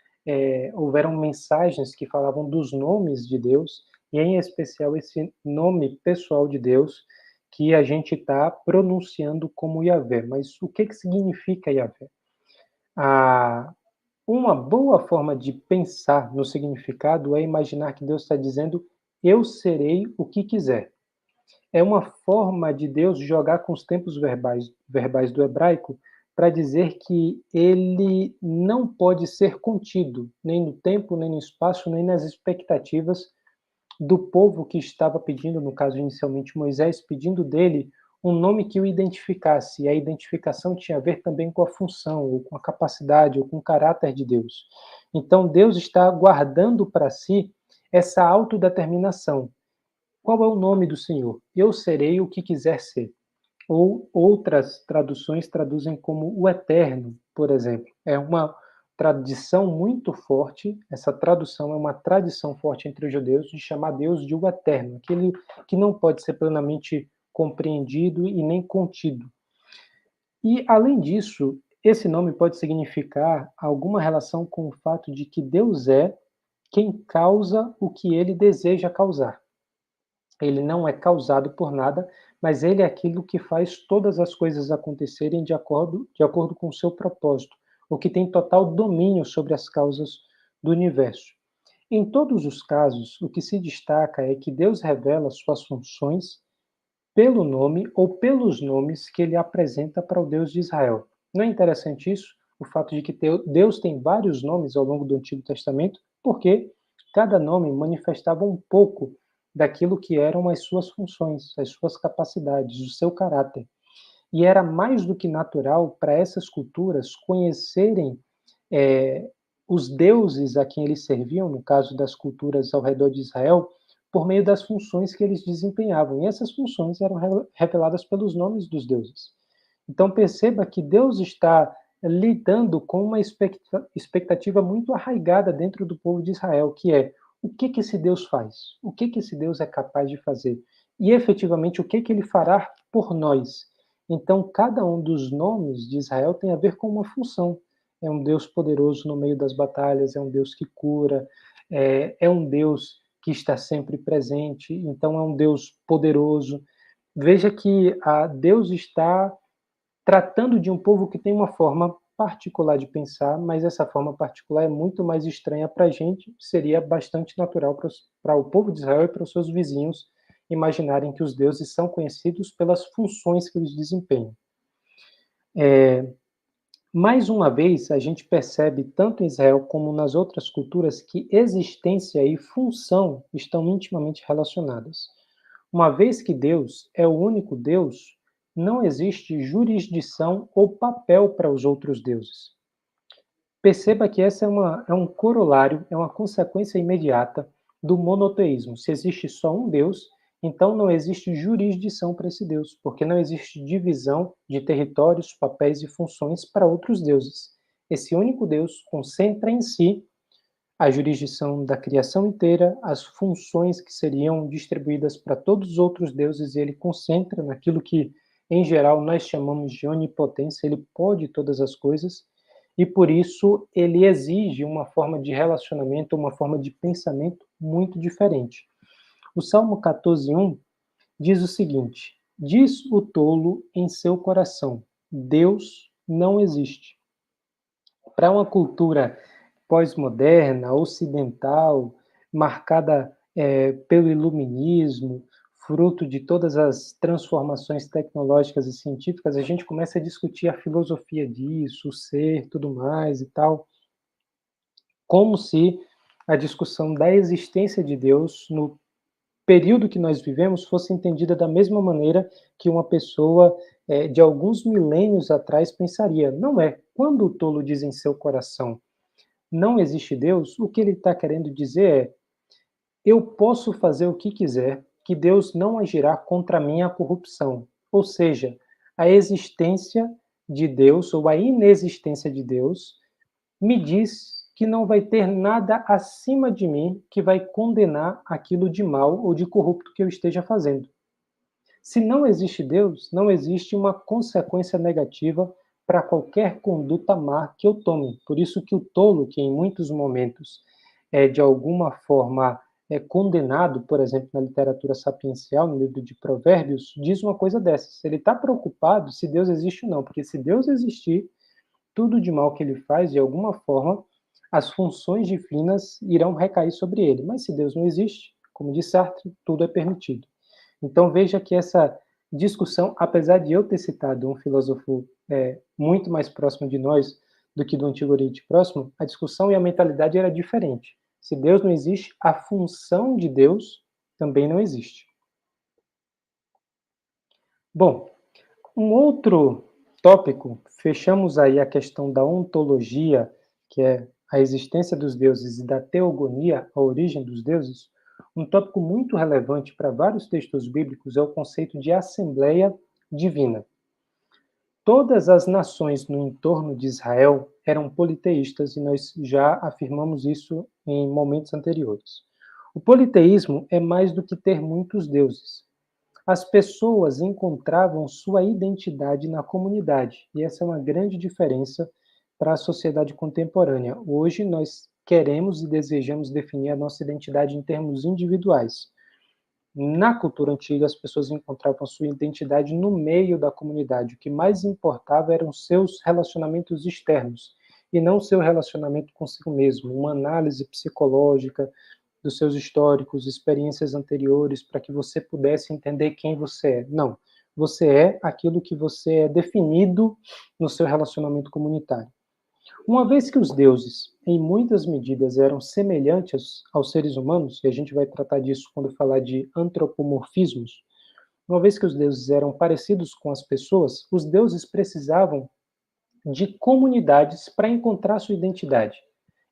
houveram mensagens que falavam dos nomes de Deus, e em especial esse nome pessoal de Deus, que a gente está pronunciando como Yahvé. Mas o que significa Yahvé? Uma boa forma de pensar no significado é imaginar que Deus está dizendo: eu serei o que quiser. É uma forma de Deus jogar com os tempos verbais do hebraico para dizer que ele não pode ser contido, nem no tempo, nem no espaço, nem nas expectativas do povo que estava pedindo, no caso inicialmente Moisés, pedindo dele um nome que o identificasse, e a identificação tinha a ver também com a função, ou com a capacidade, ou com o caráter de Deus. Então Deus está guardando para si essa autodeterminação. Qual é o nome do Senhor? Eu serei o que quiser ser. Ou outras traduções traduzem como o eterno, por exemplo. É tradição muito forte, essa tradução é uma tradição forte entre os judeus de chamar Deus de o Eterno, aquele que não pode ser plenamente compreendido e nem contido. E, além disso, esse nome pode significar alguma relação com o fato de que Deus é quem causa o que ele deseja causar. Ele não é causado por nada, mas ele é aquilo que faz todas as coisas acontecerem de acordo com o seu propósito, o que tem total domínio sobre as causas do universo. Em todos os casos, o que se destaca é que Deus revela suas funções pelo nome ou pelos nomes que ele apresenta para o Deus de Israel. Não é interessante isso? O fato de que Deus tem vários nomes ao longo do Antigo Testamento, porque cada nome manifestava um pouco daquilo que eram as suas funções, as suas capacidades, o seu caráter. E era mais do que natural para essas culturas conhecerem é, os deuses a quem eles serviam, no caso das culturas ao redor de Israel, por meio das funções que eles desempenhavam. E essas funções eram reveladas pelos nomes dos deuses. Então perceba que Deus está lidando com uma expectativa muito arraigada dentro do povo de Israel, que é o que esse Deus faz? O que esse Deus é capaz de fazer? E efetivamente o que ele fará por nós? Então cada um dos nomes de Israel tem a ver com uma função. É um Deus poderoso no meio das batalhas, é um Deus que cura, é um Deus que está sempre presente, então é um Deus poderoso. Veja que Deus está tratando de um povo que tem uma forma particular de pensar, mas essa forma particular é muito mais estranha para a gente, seria bastante natural para o povo de Israel e para os seus vizinhos imaginarem que os deuses são conhecidos pelas funções que eles desempenham. Mais uma vez, a gente percebe, tanto em Israel como nas outras culturas, que existência e função estão intimamente relacionadas. Uma vez que Deus é o único Deus, não existe jurisdição ou papel para os outros deuses. Perceba que essa é um corolário, é uma consequência imediata do monoteísmo. Se existe só um Deus, então não existe jurisdição para esse Deus, porque não existe divisão de territórios, papéis e funções para outros deuses. Esse único Deus concentra em si a jurisdição da criação inteira, as funções que seriam distribuídas para todos os outros deuses, e ele concentra naquilo que, em geral, nós chamamos de onipotência, ele pode todas as coisas, e por isso ele exige uma forma de relacionamento, uma forma de pensamento muito diferente. O Salmo 14:1 diz o seguinte: diz o tolo em seu coração, Deus não existe. Para uma cultura pós-moderna, ocidental, marcada pelo iluminismo, fruto de todas as transformações tecnológicas e científicas, a gente começa a discutir a filosofia disso, o ser, tudo mais e tal, como se a discussão da existência de Deus no período que nós vivemos fosse entendida da mesma maneira que uma pessoa de alguns milênios atrás pensaria. Não é. Quando o tolo diz em seu coração, não existe Deus, o que ele está querendo dizer é: eu posso fazer o que quiser, que Deus não agirá contra a minha corrupção. Ou seja, a existência de Deus ou a inexistência de Deus me diz que não vai ter nada acima de mim que vai condenar aquilo de mal ou de corrupto que eu esteja fazendo. Se não existe Deus, não existe uma consequência negativa para qualquer conduta má que eu tome. Por isso que o tolo, que em muitos momentos é de alguma forma condenado, por exemplo, na literatura sapiencial, no livro de Provérbios, diz uma coisa dessas. Ele está preocupado se Deus existe ou não, porque se Deus existir, tudo de mal que ele faz, de alguma forma, as funções divinas irão recair sobre ele. Mas se Deus não existe, como diz Sartre, tudo é permitido. Então veja que essa discussão, apesar de eu ter citado um filósofo muito mais próximo de nós do que do Antigo Oriente Próximo, a discussão e a mentalidade era diferente. Se Deus não existe, a função de Deus também não existe. Bom, um outro tópico, fechamos aí a questão da ontologia, que é a existência dos deuses, e da teogonia, a origem dos deuses. Um tópico muito relevante para vários textos bíblicos é o conceito de assembleia divina. Todas as nações no entorno de Israel eram politeístas e nós já afirmamos isso em momentos anteriores. O politeísmo é mais do que ter muitos deuses. As pessoas encontravam sua identidade na comunidade, e essa é uma grande diferença para a sociedade contemporânea. Hoje nós queremos e desejamos definir a nossa identidade em termos individuais. Na cultura antiga, as pessoas encontravam sua identidade no meio da comunidade. O que mais importava eram seus relacionamentos externos e não seu relacionamento consigo mesmo. Uma análise psicológica dos seus históricos, experiências anteriores, para que você pudesse entender quem você é. Não. Você é aquilo que você é definido no seu relacionamento comunitário. Uma vez que os deuses, em muitas medidas, eram semelhantes aos seres humanos, e a gente vai tratar disso quando falar de antropomorfismos, uma vez que os deuses eram parecidos com as pessoas, os deuses precisavam de comunidades para encontrar sua identidade.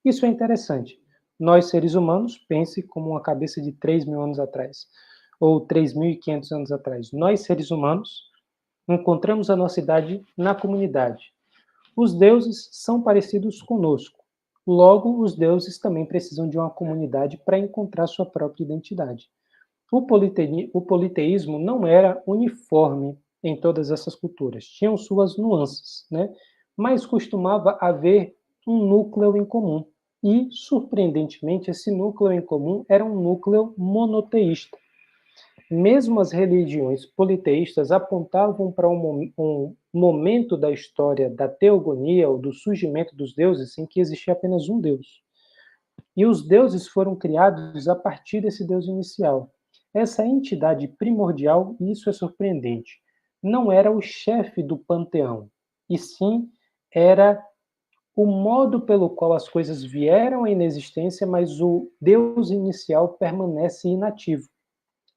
Isso é interessante. Nós, seres humanos, pense como uma cabeça de 3.000 anos atrás, ou 3.500 anos atrás. Nós, seres humanos, encontramos a nossa idade na comunidade. Os deuses são parecidos conosco. Logo, os deuses também precisam de uma comunidade para encontrar sua própria identidade. O politeísmo não era uniforme em todas essas culturas, tinham suas nuances, né? Mas costumava haver um núcleo em comum. E, surpreendentemente, esse núcleo em comum era um núcleo monoteísta. Mesmo as religiões politeístas apontavam para um momento da história da teogonia, ou do surgimento dos deuses, em que existia apenas um Deus. E os deuses foram criados a partir desse Deus inicial. Essa entidade primordial, e isso é surpreendente, não era o chefe do panteão, e sim era o modo pelo qual as coisas vieram à inexistência, mas o Deus inicial permanece inativo.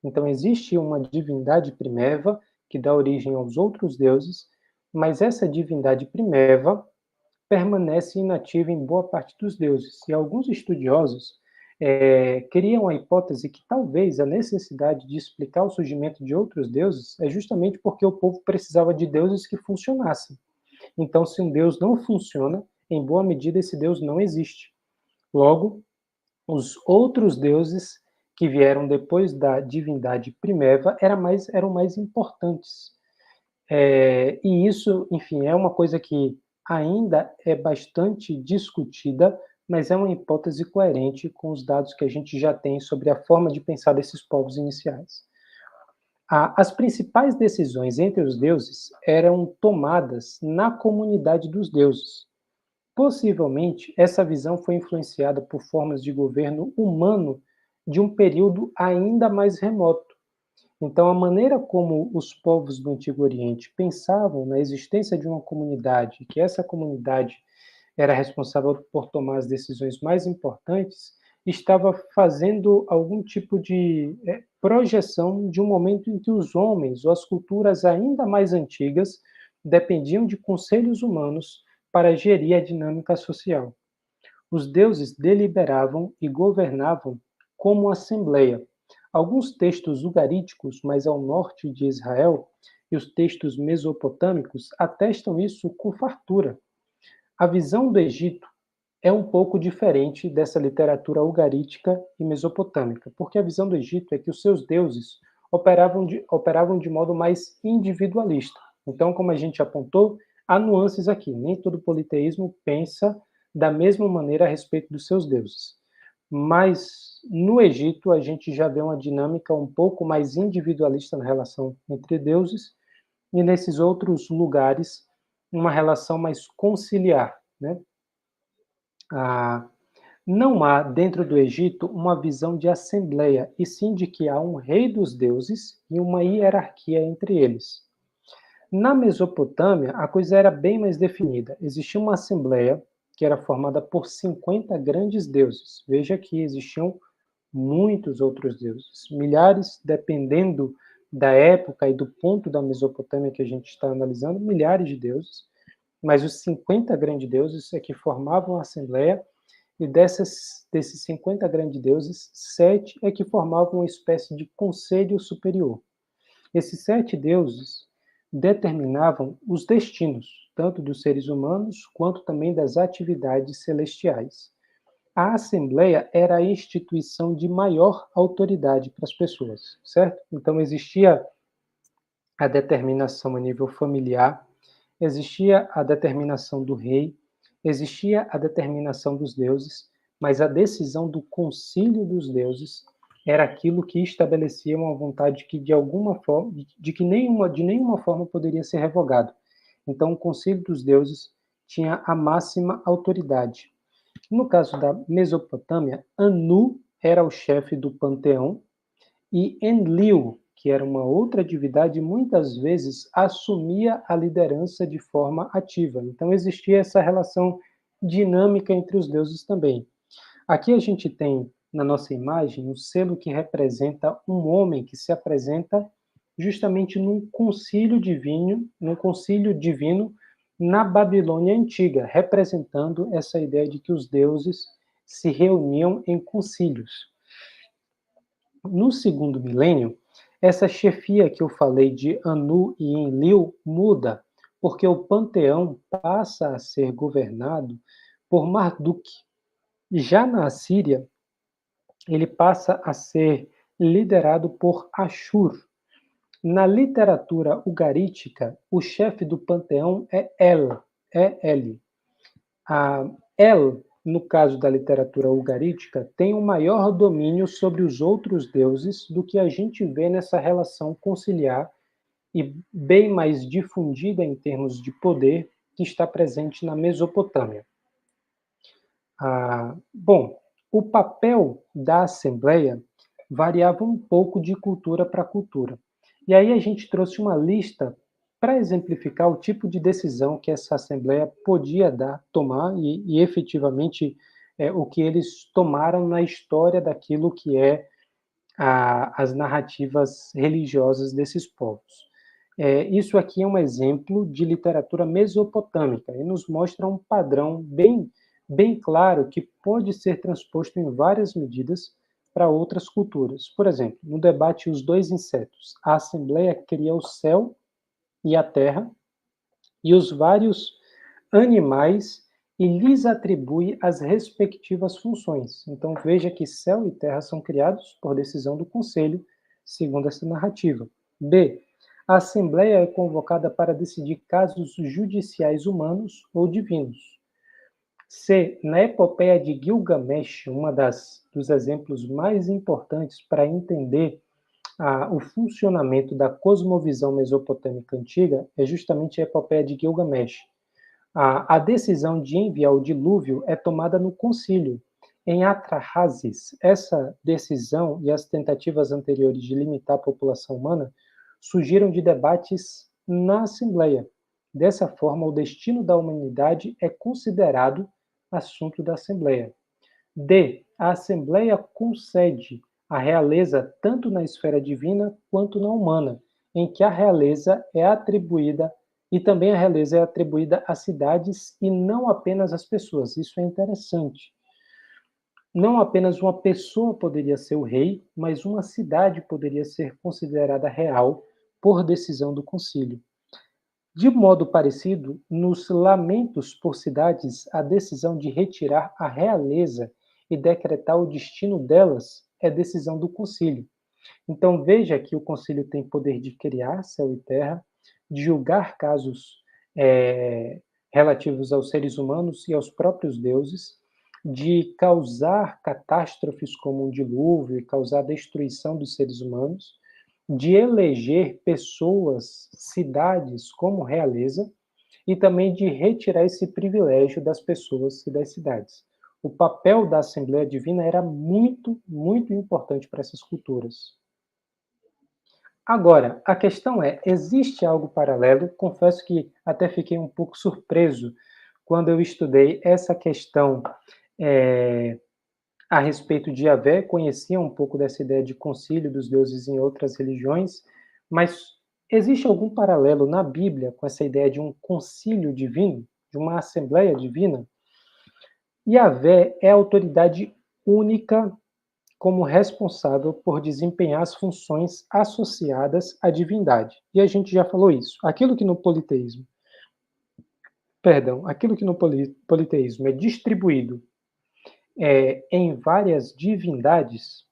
Então existe uma divindade primeva que dá origem aos outros deuses, mas essa divindade primeva permanece inativa em boa parte dos deuses. E alguns estudiosos criam a hipótese que talvez a necessidade de explicar o surgimento de outros deuses é justamente porque o povo precisava de deuses que funcionassem. Então, se um deus não funciona, em boa medida esse deus não existe. Logo, os outros deuses que vieram depois da divindade primeva eram mais importantes. E isso, enfim, é uma coisa que ainda é bastante discutida, mas é uma hipótese coerente com os dados que a gente já tem sobre a forma de pensar desses povos iniciais. As principais decisões entre os deuses eram tomadas na comunidade dos deuses. Possivelmente, essa visão foi influenciada por formas de governo humano de um período ainda mais remoto. Então, a maneira como os povos do Antigo Oriente pensavam na existência de uma comunidade, que essa comunidade era responsável por tomar as decisões mais importantes, estava fazendo algum tipo de projeção de um momento em que os homens, ou as culturas ainda mais antigas, dependiam de conselhos humanos para gerir a dinâmica social. Os deuses deliberavam e governavam como assembleia. Alguns textos ugaríticos, mais ao norte de Israel, e os textos mesopotâmicos atestam isso com fartura. A visão do Egito é um pouco diferente dessa literatura ugarítica e mesopotâmica, porque a visão do Egito é que os seus deuses operavam de modo mais individualista. Então, como a gente apontou, há nuances aqui. Nem todo politeísmo pensa da mesma maneira a respeito dos seus deuses. Mas no Egito a gente já vê uma dinâmica um pouco mais individualista na relação entre deuses, e nesses outros lugares uma relação mais conciliar, né? Não há dentro do Egito uma visão de assembleia, e sim de que há um rei dos deuses e uma hierarquia entre eles. Na Mesopotâmia, a coisa era bem mais definida. Existia uma assembleia que era formada por 50 grandes deuses. Veja que existiam muitos outros deuses, milhares, dependendo da época e do ponto da Mesopotâmia que a gente está analisando, milhares de deuses, mas os 50 grandes deuses é que formavam a assembleia, e desses 50 grandes deuses, 7 é que formavam uma espécie de conselho superior. Esses 7 deuses determinavam os destinos, tanto dos seres humanos quanto também das atividades celestiais. A Assembleia era a instituição de maior autoridade para as pessoas, certo? Então existia a determinação a nível familiar, existia a determinação do rei, existia a determinação dos deuses, mas a decisão do concílio dos deuses era aquilo que estabelecia uma vontade que de alguma forma, de nenhuma forma poderia ser revogado. Então o concílio dos deuses tinha a máxima autoridade. No caso da Mesopotâmia, Anu era o chefe do panteão e Enlil, que era uma outra divindade, muitas vezes assumia a liderança de forma ativa. Então existia essa relação dinâmica entre os deuses também. Aqui a gente tem na nossa imagem o selo que representa um homem que se apresenta justamente num concílio divino na Babilônia antiga, representando essa ideia de que os deuses se reuniam em concílios. No segundo milênio, essa chefia que eu falei de Anu e Enlil muda, porque o panteão passa a ser governado por Marduk. Já na Assíria, ele passa a ser liderado por Ashur. Na literatura ugarítica, o chefe do panteão é El, E-L. A El, no caso da literatura ugarítica, tem um maior domínio sobre os outros deuses do que a gente vê nessa relação conciliar e bem mais difundida em termos de poder que está presente na Mesopotâmia. Bom, o papel da Assembleia variava um pouco de cultura para cultura. E aí a gente trouxe uma lista para exemplificar o tipo de decisão que essa Assembleia podia tomar e efetivamente o que eles tomaram na história daquilo que é as narrativas religiosas desses povos. Isso aqui é um exemplo de literatura mesopotâmica e nos mostra um padrão bem claro que pode ser transposto em várias medidas para outras culturas. Por exemplo, no debate Os Dois Insetos, a Assembleia cria o céu e a terra e os vários animais e lhes atribui as respectivas funções. Então veja que céu e terra são criados por decisão do conselho, segundo essa narrativa. B. A Assembleia é convocada para decidir casos judiciais humanos ou divinos. C. Na epopeia de Gilgamesh, dos exemplos mais importantes para entender o funcionamento da cosmovisão mesopotâmica antiga é justamente a epopeia de Gilgamesh. A decisão de enviar o dilúvio é tomada no concílio, em Atrahasis. Essa decisão e as tentativas anteriores de limitar a população humana surgiram de debates na Assembleia. Dessa forma, o destino da humanidade é considerado assunto da Assembleia. D. A Assembleia concede a realeza tanto na esfera divina quanto na humana, em que a realeza é atribuída e também a realeza é atribuída às cidades e não apenas às pessoas. Isso é interessante. Não apenas uma pessoa poderia ser o rei, mas uma cidade poderia ser considerada real por decisão do concílio. De modo parecido, nos lamentos por cidades, a decisão de retirar a realeza e decretar o destino delas é decisão do concílio. Então veja que o concílio tem poder de criar céu e terra, de julgar casos relativos aos seres humanos e aos próprios deuses, de causar catástrofes como um dilúvio e causar destruição dos seres humanos, de eleger pessoas, cidades como realeza e também de retirar esse privilégio das pessoas e das cidades. O papel da Assembleia Divina era muito, muito importante para essas culturas. Agora, a questão é, existe algo paralelo? Confesso que até fiquei um pouco surpreso quando eu estudei essa questão a respeito de Yahvé, conhecia um pouco dessa ideia de concílio dos deuses em outras religiões, mas existe algum paralelo na Bíblia com essa ideia de um concílio divino, de uma assembleia divina? Yahvé é a autoridade única como responsável por desempenhar as funções associadas à divindade. E a gente já falou isso. Aquilo que no politeísmo é distribuído em várias divindades,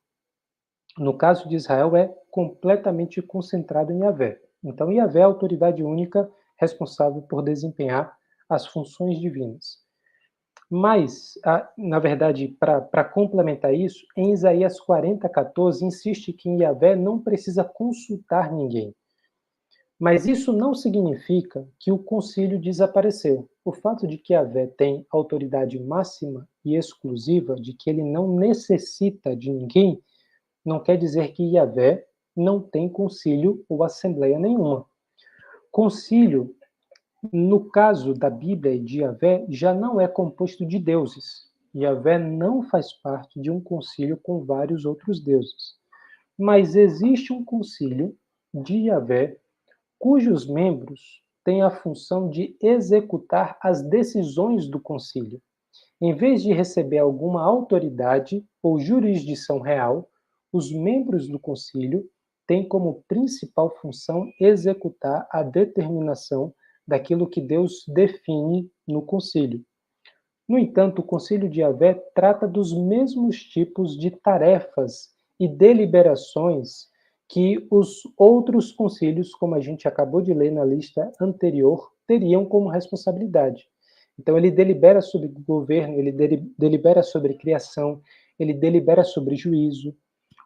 no caso de Israel, é completamente concentrado em Yahvé. Então, Yahvé é a autoridade única responsável por desempenhar as funções divinas. Mas, na verdade, para complementar isso, em Isaías 40:14, insiste que em Yahvé não precisa consultar ninguém. Mas isso não significa que o concílio desapareceu. O fato de que Yahvé tem autoridade máxima e exclusiva, de que ele não necessita de ninguém, não quer dizer que Yahvé não tem concílio ou assembleia nenhuma. Concílio, no caso da Bíblia e de Yahvé, já não é composto de deuses. Yahvé não faz parte de um concílio com vários outros deuses. Mas existe um concílio de Yahvé cujos membros têm a função de executar as decisões do concílio. Em vez de receber alguma autoridade ou jurisdição real, os membros do concílio têm como principal função executar a determinação daquilo que Deus define no concílio. No entanto, o concílio de Yahvé trata dos mesmos tipos de tarefas e deliberações que os outros concílios, como a gente acabou de ler na lista anterior, teriam como responsabilidade. Então, ele delibera sobre governo, ele delibera sobre criação, ele delibera sobre juízo.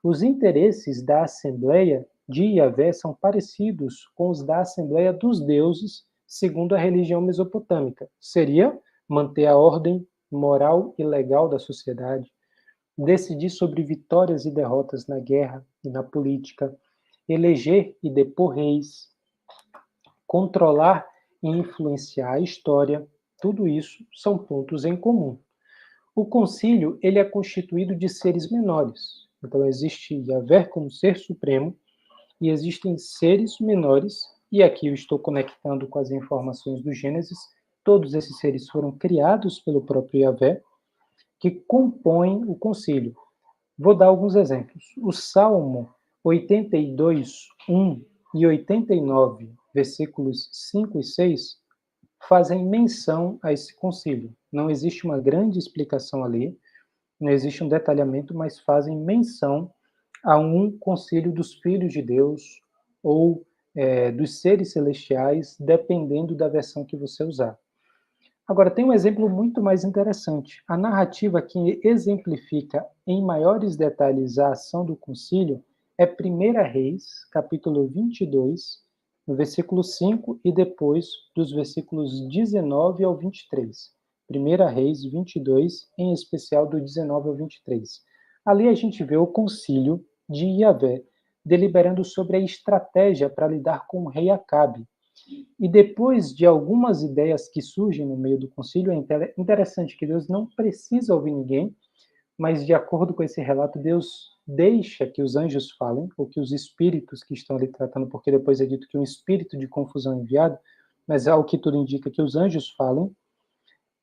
Os interesses da Assembleia de Yahvé são parecidos com os da Assembleia dos Deuses, segundo a religião mesopotâmica. Seria manter a ordem moral e legal da sociedade, decidir sobre vitórias e derrotas na guerra e na política, eleger e depor reis, controlar e influenciar a história. Tudo isso são pontos em comum. O concílio ele é constituído de seres menores. Então existe Yahvé como ser supremo e existem seres menores, e aqui eu estou conectando com as informações do Gênesis. Todos esses seres foram criados pelo próprio Yahvé, que compõem o concílio. Vou dar alguns exemplos. O Salmo 82, 1 e 89, versículos 5 e 6, fazem menção a esse concílio. Não existe uma grande explicação ali, não existe um detalhamento, mas fazem menção a um concílio dos filhos de Deus ou dos seres celestiais, dependendo da versão que você usar. Agora, tem um exemplo muito mais interessante. A narrativa que exemplifica em maiores detalhes a ação do concílio é 1 Reis, capítulo 22, no versículo 5 e depois dos versículos 19 ao 23. 1 Reis 22, em especial do 19 ao 23. Ali a gente vê o concílio de Yahvé deliberando sobre a estratégia para lidar com o rei Acabe. E depois de algumas ideias que surgem no meio do concílio, é interessante que Deus não precisa ouvir ninguém, mas de acordo com esse relato, Deus deixa que os anjos falem, ou que os espíritos que estão ali tratando, porque depois é dito que um espírito de confusão é enviado, mas ao que tudo indica que os anjos falem,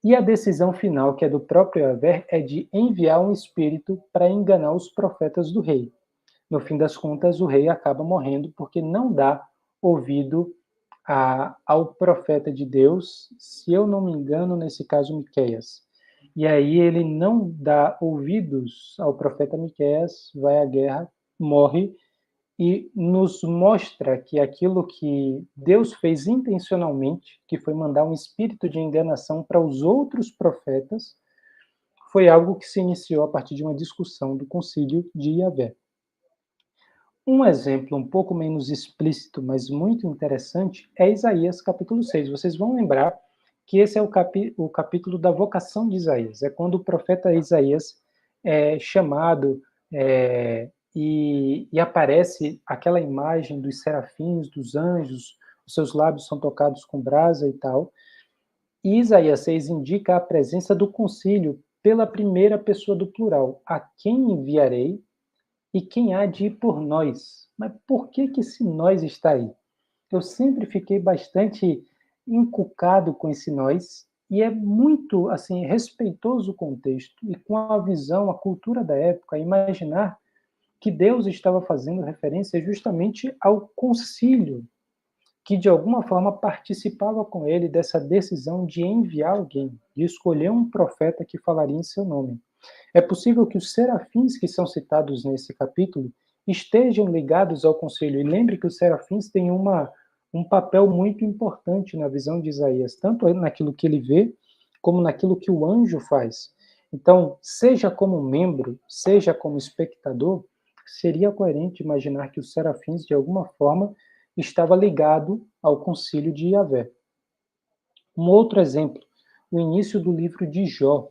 e a decisão final, que é do próprio Yahvé, é de enviar um espírito para enganar os profetas do rei. No fim das contas, o rei acaba morrendo porque não dá ouvido ao profeta de Deus, se eu não me engano, nesse caso, Miqueias. E aí ele não dá ouvidos ao profeta Miqueias, vai à guerra, morre, e nos mostra que aquilo que Deus fez intencionalmente, que foi mandar um espírito de enganação para os outros profetas, foi algo que se iniciou a partir de uma discussão do concílio de Yahvé. Um exemplo um pouco menos explícito, mas muito interessante, é Isaías capítulo 6. Vocês vão lembrar que esse é o capítulo da vocação de Isaías. É quando o profeta Isaías é chamado e aparece aquela imagem dos serafins, dos anjos, os seus lábios são tocados com brasa e tal. E Isaías 6 indica a presença do concílio pela primeira pessoa do plural. A quem enviarei? E quem há de ir por nós? Mas por que esse nós está aí? Eu sempre fiquei bastante encucado com esse nós, E é muito assim respeitoso o contexto e com a visão, a cultura da época, imaginar que Deus estava fazendo referência justamente ao concílio, que de alguma forma participava com ele dessa decisão de enviar alguém, de escolher um profeta que falaria em seu nome. É possível que os serafins que são citados nesse capítulo estejam ligados ao concílio. E lembre que os serafins têm um papel muito importante na visão de Isaías, tanto naquilo que ele vê, como naquilo que o anjo faz. Então, seja como membro, seja como espectador, seria coerente imaginar que os serafins, de alguma forma, estava ligado ao concílio de Yahvé. Um outro exemplo, o início do livro de Jó,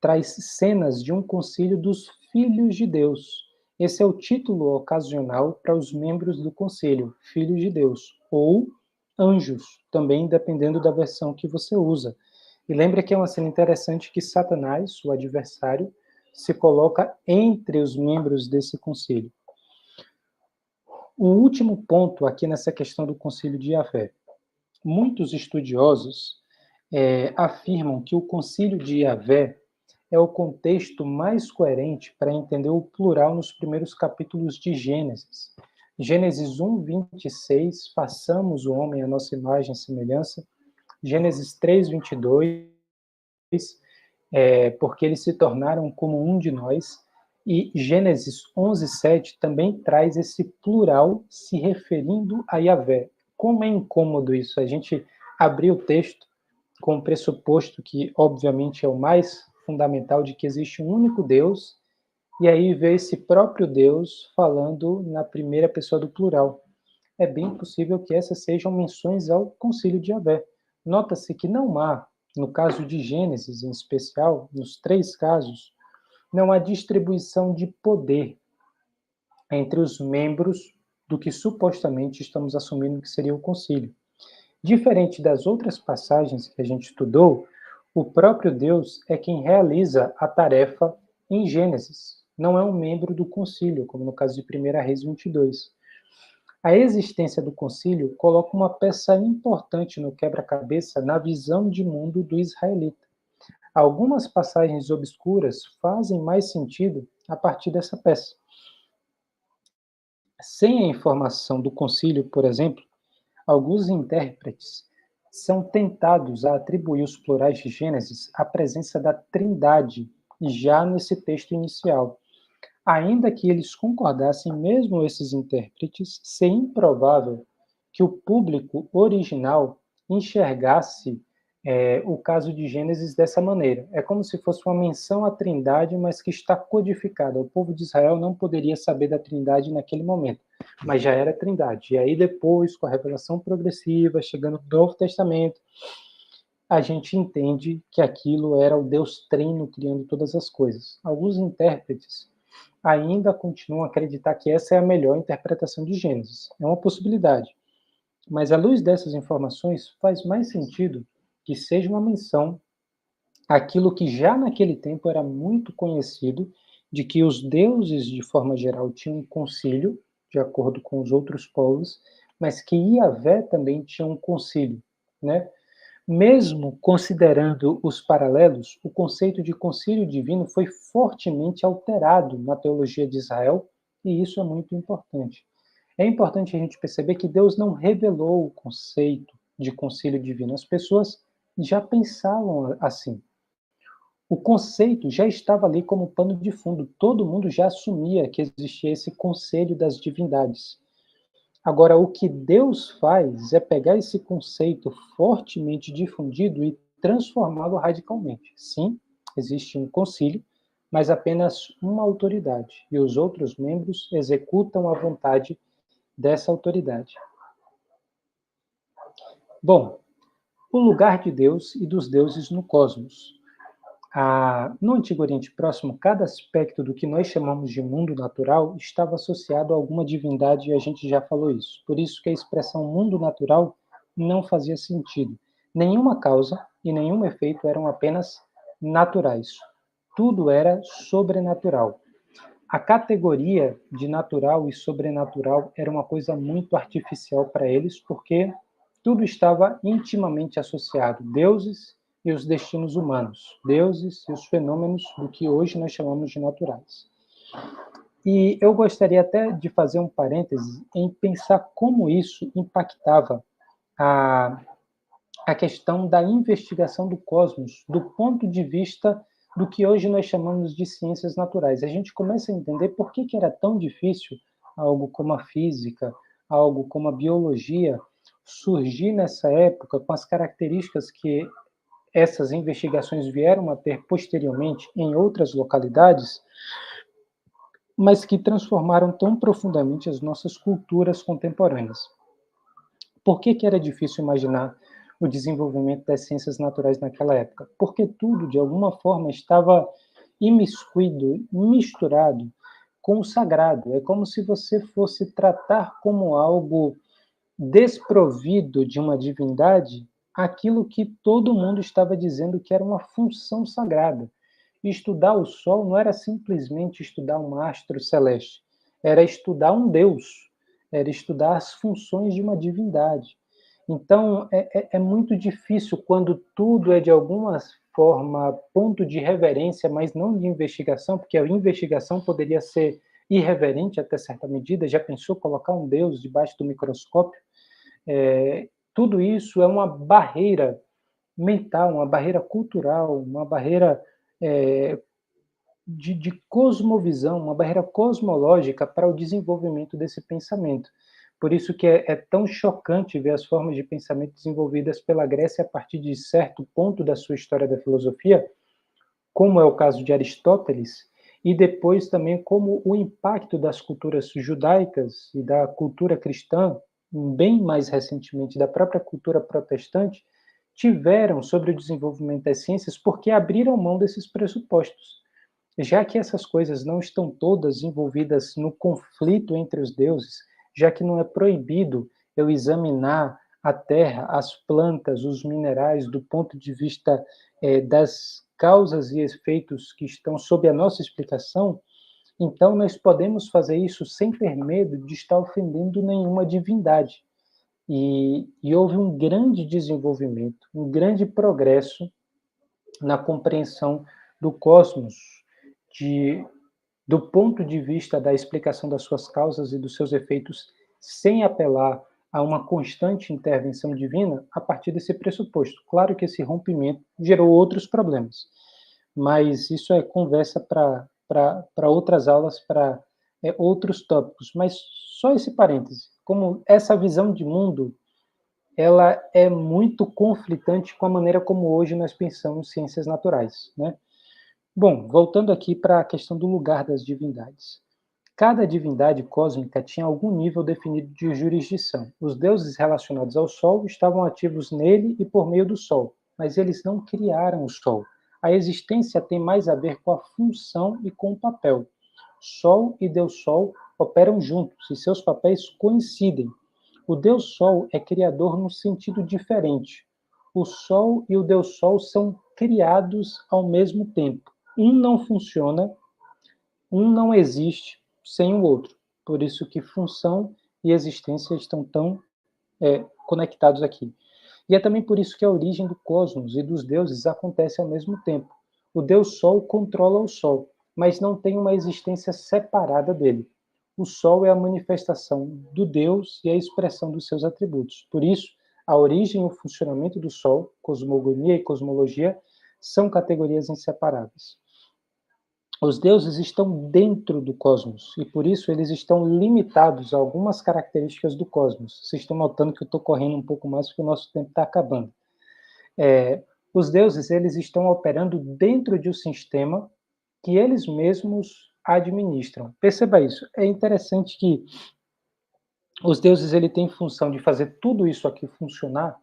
traz cenas de um concílio dos filhos de Deus. Esse é o título ocasional para os membros do conselho, filhos de Deus, ou anjos, também dependendo da versão que você usa. E lembra que é uma cena interessante que Satanás, o adversário, se coloca entre os membros desse conselho. O último ponto aqui nessa questão do concílio de Yahvé. Muitos estudiosos afirmam que o concílio de Yahvé é o contexto mais coerente para entender o plural nos primeiros capítulos de Gênesis. Gênesis 1, 26, façamos o homem à nossa imagem e semelhança. Gênesis 3, 22, porque eles se tornaram como um de nós. E Gênesis 11, 7 também traz esse plural se referindo a Yahvé. Como é incômodo isso, a gente abrir o texto com o pressuposto que, obviamente, é o mais fundamental de que existe um único Deus, e aí ver esse próprio Deus falando na primeira pessoa do plural. É bem possível que essas sejam menções ao concílio de Yahvé. Nota-se que não há, no caso de Gênesis em especial, nos 3 casos, não há distribuição de poder entre os membros do que supostamente estamos assumindo que seria o concílio. Diferente das outras passagens que a gente estudou, o próprio Deus é quem realiza a tarefa em Gênesis. Não é um membro do concílio, como no caso de 1 Reis 22. A existência do concílio coloca uma peça importante no quebra-cabeça na visão de mundo do israelita. Algumas passagens obscuras fazem mais sentido a partir dessa peça. Sem a informação do concílio, por exemplo, alguns intérpretes são tentados a atribuir os plurais de Gênesis à presença da Trindade, já nesse texto inicial. Ainda que eles concordassem, mesmo esses intérpretes, ser improvável que o público original enxergasse o caso de Gênesis dessa maneira. É como se fosse uma menção à Trindade, mas que está codificada. O povo de Israel não poderia saber da Trindade naquele momento, mas já era Trindade. E aí depois, com a revelação progressiva, chegando no Novo Testamento, a gente entende que aquilo era o Deus Trino criando todas as coisas. Alguns intérpretes ainda continuam a acreditar que essa é a melhor interpretação de Gênesis. É uma possibilidade. Mas, à luz dessas informações, faz mais sentido que seja uma menção àquilo que já naquele tempo era muito conhecido, de que os deuses, de forma geral, tinham um concílio, de acordo com os outros povos, mas que Yahvé também tinha um concílio, né? Mesmo considerando os paralelos, o conceito de concílio divino foi fortemente alterado na teologia de Israel, e isso é muito importante. É importante a gente perceber que Deus não revelou o conceito de concílio divino. As pessoas já pensavam assim. O conceito já estava ali como pano de fundo. Todo mundo já assumia que existia esse conselho das divindades. Agora, o que Deus faz é pegar esse conceito fortemente difundido e transformá-lo radicalmente. Sim, existe um concílio, mas apenas uma autoridade, e os outros membros executam a vontade dessa autoridade. Bom, o lugar de Deus e dos deuses no cosmos. No Antigo Oriente Próximo, cada aspecto do que nós chamamos de mundo natural estava associado a alguma divindade, e a gente já falou isso. Por isso que a expressão mundo natural não fazia sentido. Nenhuma causa e nenhum efeito eram apenas naturais. Tudo era sobrenatural. A categoria de natural e sobrenatural era uma coisa muito artificial para eles, porque tudo estava intimamente associado. Deuses e os destinos humanos, deuses e os fenômenos do que hoje nós chamamos de naturais. E eu gostaria até de fazer um parêntese em pensar como isso impactava a, a questão da investigação do cosmos, do ponto de vista do que hoje nós chamamos de ciências naturais. A gente começa a entender por que era tão difícil algo como a física, algo como a biologia, surgir nessa época com as características que essas investigações vieram a ter posteriormente em outras localidades, mas que transformaram tão profundamente as nossas culturas contemporâneas. Por que era difícil imaginar o desenvolvimento das ciências naturais naquela época? Porque tudo, de alguma forma, estava imiscuído, misturado com o sagrado. É como se você fosse tratar como algo desprovido de uma divindade aquilo que todo mundo estava dizendo que era uma função sagrada. Estudar o Sol não era simplesmente estudar um astro celeste, era estudar um Deus, era estudar as funções de uma divindade. Então, é muito difícil quando tudo é de alguma forma ponto de reverência, mas não de investigação, porque a investigação poderia ser irreverente até certa medida. Já pensou colocar um Deus debaixo do microscópio? Tudo isso é uma barreira mental, uma barreira cultural, uma barreira de cosmovisão, uma barreira cosmológica para o desenvolvimento desse pensamento. Por isso que é tão chocante ver as formas de pensamento desenvolvidas pela Grécia a partir de certo ponto da sua história da filosofia, como é o caso de Aristóteles, e depois também como o impacto das culturas judaicas e da cultura cristã, bem mais recentemente da própria cultura protestante, tiveram sobre o desenvolvimento das ciências porque abriram mão desses pressupostos. Já que essas coisas não estão todas envolvidas no conflito entre os deuses, já que não é proibido eu examinar a terra, as plantas, os minerais, do ponto de vista das causas e efeitos que estão sob a nossa explicação, então nós podemos fazer isso sem ter medo de estar ofendendo nenhuma divindade. E houve um grande desenvolvimento, um grande progresso na compreensão do cosmos, de, do ponto de vista da explicação das suas causas e dos seus efeitos, sem apelar a uma constante intervenção divina, a partir desse pressuposto. Claro que esse rompimento gerou outros problemas, mas isso é conversa para outras aulas, para outros tópicos. Mas só esse parêntese, como essa visão de mundo ela é muito conflitante com a maneira como hoje nós pensamos ciências naturais, né? Bom, voltando aqui para a questão do lugar das divindades. Cada divindade cósmica tinha algum nível definido de jurisdição. Os deuses relacionados ao Sol estavam ativos nele e por meio do Sol, mas eles não criaram o Sol. A existência tem mais a ver com a função e com o papel. Sol e Deus Sol operam juntos e seus papéis coincidem. O Deus Sol é criador num sentido diferente. O Sol e o Deus Sol são criados ao mesmo tempo. Um não funciona, um não existe sem o outro. Por isso que função e existência estão tão conectados aqui. E é também por isso que a origem do cosmos e dos deuses acontece ao mesmo tempo. O Deus Sol controla o Sol, mas não tem uma existência separada dele. O Sol é a manifestação do Deus e a expressão dos seus atributos. Por isso, a origem e o funcionamento do Sol, cosmogonia e cosmologia, são categorias inseparáveis. Os deuses estão dentro do cosmos e por isso eles estão limitados a algumas características do cosmos. Vocês estão notando que eu estou correndo um pouco mais porque o nosso tempo está acabando. Os deuses eles estão operando dentro de um sistema que eles mesmos administram. Perceba isso. É interessante que os deuses ele têm função de fazer tudo isso aqui funcionar,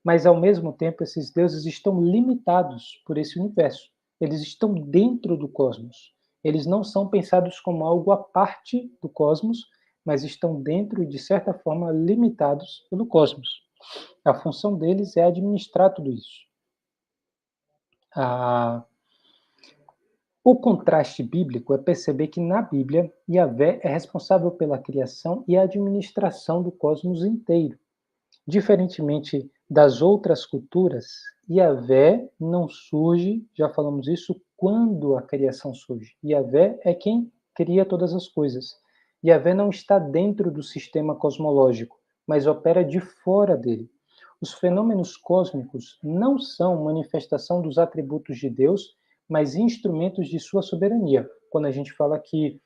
mas ao mesmo tempo esses deuses estão limitados por esse universo. Eles estão dentro do cosmos. Eles não são pensados como algo à parte do cosmos, mas estão dentro e de certa forma limitados pelo cosmos. A função deles é administrar tudo isso. O contraste bíblico é perceber que na Bíblia, Yahvé é responsável pela criação e administração do cosmos inteiro. Diferentemente das outras culturas, Yahvé não surge, já falamos isso, quando a criação surge. Yahvé é quem cria todas as coisas. Yahvé não está dentro do sistema cosmológico, mas opera de fora dele. Os fenômenos cósmicos não são manifestação dos atributos de Deus, mas instrumentos de sua soberania. Quando a gente fala que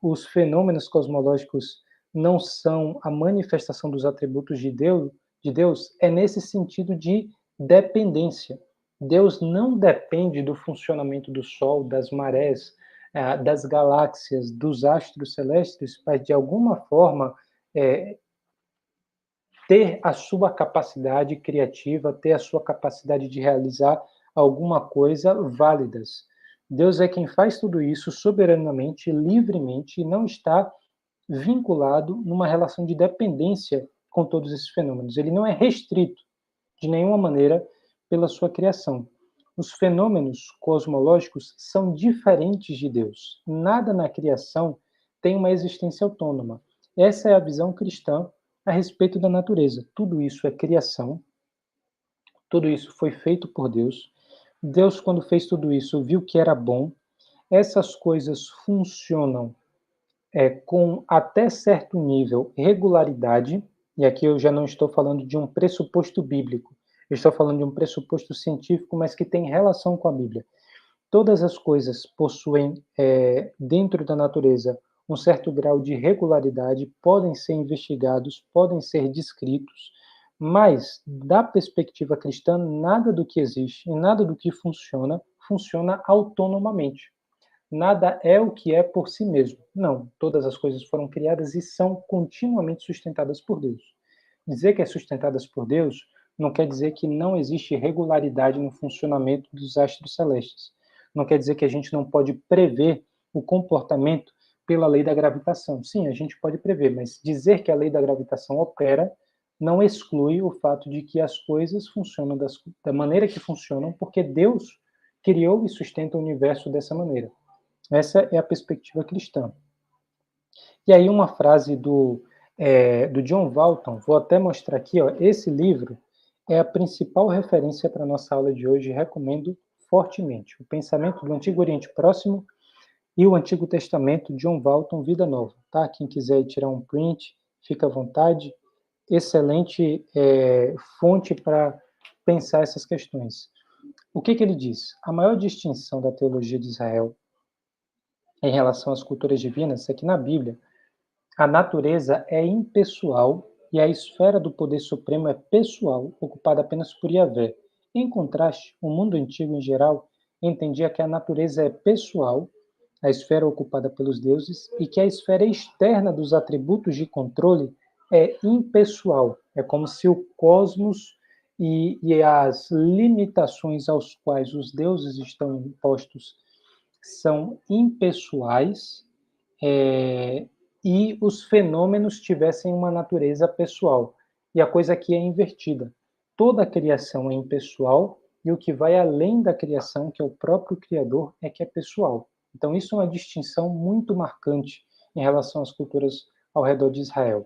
os fenômenos cosmológicos não são a manifestação dos atributos de Deus, é nesse sentido de dependência. Deus não depende do funcionamento do Sol, das marés, das galáxias, dos astros celestes, para de alguma forma ter a sua capacidade criativa, ter a sua capacidade de realizar alguma coisa válidas. Deus é quem faz tudo isso soberanamente, livremente, e não está vinculado numa relação de dependência com todos esses fenômenos. Ele não é restrito de nenhuma maneira pela sua criação. Os fenômenos cosmológicos são diferentes de Deus. Nada na criação tem uma existência autônoma. Essa é a visão cristã a respeito da natureza. Tudo isso é criação, tudo isso foi feito por Deus. Deus, quando fez tudo isso, viu que era bom. Essas coisas funcionam com até certo nível regularidade, e aqui eu já não estou falando de um pressuposto bíblico, eu estou falando de um pressuposto científico, mas que tem relação com a Bíblia. Todas as coisas possuem, dentro da natureza, um certo grau de regularidade, podem ser investigados, podem ser descritos, mas, da perspectiva cristã, nada do que existe e nada do que funciona, funciona autonomamente. Nada é o que é por si mesmo. Não, todas as coisas foram criadas e são continuamente sustentadas por Deus. Dizer que é sustentadas por Deus não quer dizer que não existe regularidade no funcionamento dos astros celestes. Não quer dizer que a gente não pode prever o comportamento pela lei da gravitação. Sim, a gente pode prever, mas dizer que a lei da gravitação opera não exclui o fato de que as coisas funcionam da maneira que funcionam, porque Deus criou e sustenta o universo dessa maneira. Essa é a perspectiva cristã. E aí uma frase do John Walton, vou até mostrar aqui, ó, esse livro é a principal referência para a nossa aula de hoje, recomendo fortemente. O Pensamento do Antigo Oriente Próximo e o Antigo Testamento, John Walton, Vida Nova. Tá? Quem quiser tirar um print, fica à vontade. Excelente fonte para pensar essas questões. O que ele diz? A maior distinção da teologia de Israel em relação às culturas divinas é que na Bíblia a natureza é impessoal e a esfera do poder supremo é pessoal, ocupada apenas por Yahvé. Em contraste, o mundo antigo em geral entendia que a natureza é pessoal, a esfera ocupada pelos deuses, e que a esfera externa dos atributos de controle é impessoal. É como se o cosmos e as limitações aos quais os deuses estão impostos são impessoais, e os fenômenos tivessem uma natureza pessoal. E a coisa aqui é invertida. Toda a criação é impessoal e o que vai além da criação, que é o próprio Criador, é que é pessoal. Então isso é uma distinção muito marcante em relação às culturas ao redor de Israel.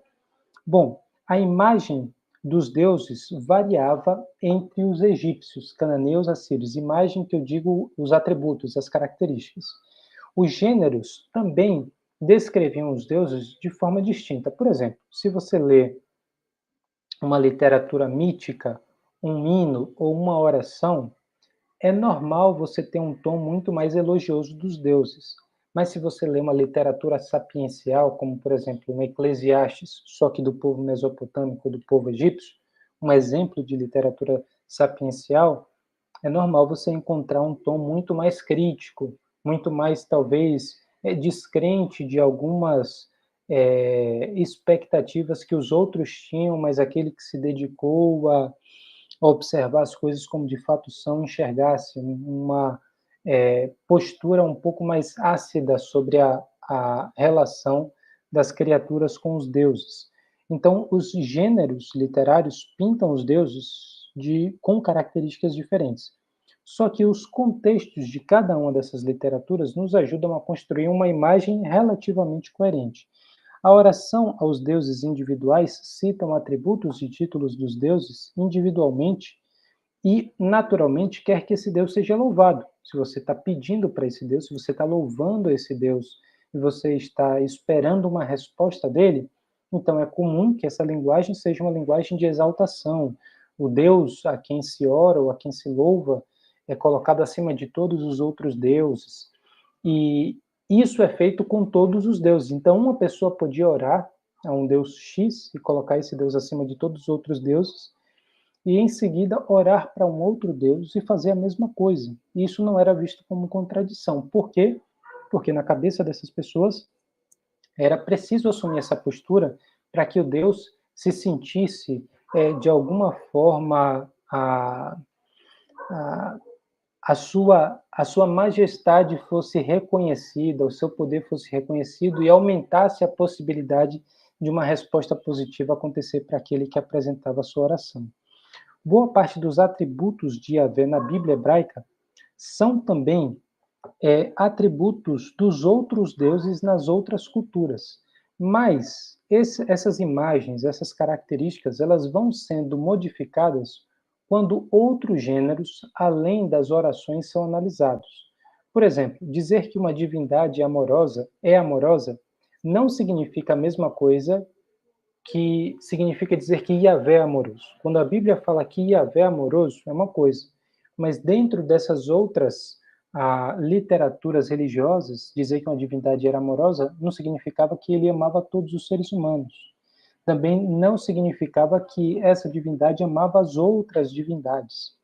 Bom, a imagem dos deuses variava entre os egípcios, cananeus, assírios. Imagem que eu digo os atributos, as características. Os gêneros também descreviam os deuses de forma distinta. Por exemplo, se você lê uma literatura mítica, um hino ou uma oração, é normal você ter um tom muito mais elogioso dos deuses. Mas se você lê uma literatura sapiencial, como por exemplo um Eclesiastes, só que do povo mesopotâmico, do povo egípcio, um exemplo de literatura sapiencial, é normal você encontrar um tom muito mais crítico, muito mais, talvez, descrente de algumas expectativas que os outros tinham, mas aquele que se dedicou a observar as coisas como de fato são, enxergasse uma postura um pouco mais ácida sobre a relação das criaturas com os deuses. Então, os gêneros literários pintam os deuses com características diferentes. Só que os contextos de cada uma dessas literaturas nos ajudam a construir uma imagem relativamente coerente. A oração aos deuses individuais citam atributos e títulos dos deuses individualmente e, naturalmente, quer que esse Deus seja louvado. Se você está pedindo para esse Deus, se você está louvando esse Deus e você está esperando uma resposta dele, então é comum que essa linguagem seja uma linguagem de exaltação. O Deus a quem se ora ou a quem se louva é colocado acima de todos os outros deuses. E isso é feito com todos os deuses. Então, uma pessoa podia orar a um Deus X e colocar esse Deus acima de todos os outros deuses, e em seguida orar para um outro Deus e fazer a mesma coisa. E isso não era visto como contradição. Por quê? Porque na cabeça dessas pessoas era preciso assumir essa postura para que o Deus se sentisse, de alguma forma, a sua majestade fosse reconhecida, o seu poder fosse reconhecido e aumentasse a possibilidade de uma resposta positiva acontecer para aquele que apresentava a sua oração. Boa parte dos atributos de Yahvé na Bíblia hebraica são também atributos dos outros deuses nas outras culturas. Mas essas imagens, essas características, elas vão sendo modificadas quando outros gêneros, além das orações, são analisados. Por exemplo, dizer que uma divindade é amorosa não significa a mesma coisa que significa dizer que Yahvé é amoroso. Quando a Bíblia fala que Yahvé é amoroso, é uma coisa, mas dentro dessas outras literaturas religiosas, dizer que uma divindade era amorosa não significava que ele amava todos os seres humanos. Também não significava que essa divindade amava as outras divindades.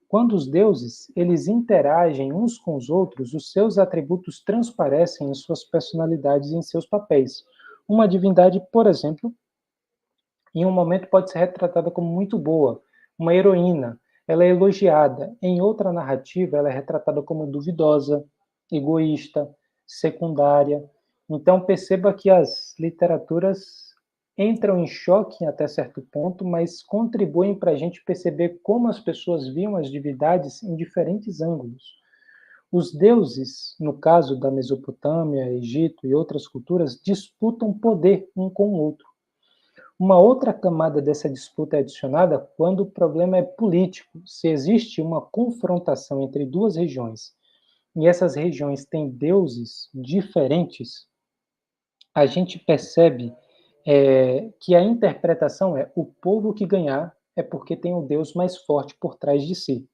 Quando os deuses, eles interagem uns com os outros, os seus atributos transparecem em suas personalidades e em seus papéis. Uma divindade, por exemplo, em um momento pode ser retratada como muito boa, uma heroína, ela é elogiada. Em outra narrativa, ela é retratada como duvidosa, egoísta, secundária. Então, perceba que as literaturas entram em choque até certo ponto, mas contribuem para a gente perceber como as pessoas viam as divindades em diferentes ângulos. Os deuses, no caso da Mesopotâmia, Egito e outras culturas, disputam poder um com o outro. Uma outra camada dessa disputa é adicionada quando o problema é político. Se existe uma confrontação entre duas regiões e essas regiões têm deuses diferentes, a gente percebe que a interpretação é o povo que ganhar é porque tem o Deus mais forte por trás de si.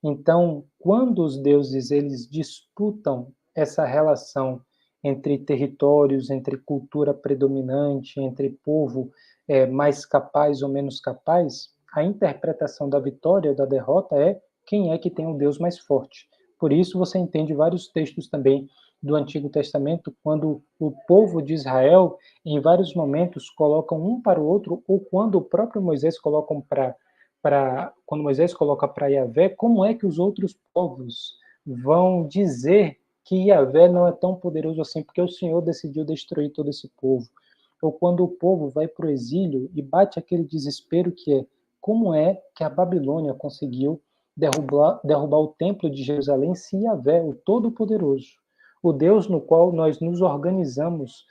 Então, quando os deuses eles disputam essa relação entre territórios, entre cultura predominante, entre povo mais capaz ou menos capaz, a interpretação da vitória ou da derrota é quem é que tem o Deus mais forte. Por isso você entende vários textos também do Antigo Testamento, quando o povo de Israel, em vários momentos, colocam um para o outro, ou quando o próprio Moisés quando Moisés coloca para Yahvé, como é que os outros povos vão dizer que Yahvé não é tão poderoso assim, porque o Senhor decidiu destruir todo esse povo? Ou quando o povo vai para o exílio e bate aquele desespero que é como é que a Babilônia conseguiu derrubar o templo de Jerusalém se Yahvé, o Todo-Poderoso, o Deus no qual nós nos organizamos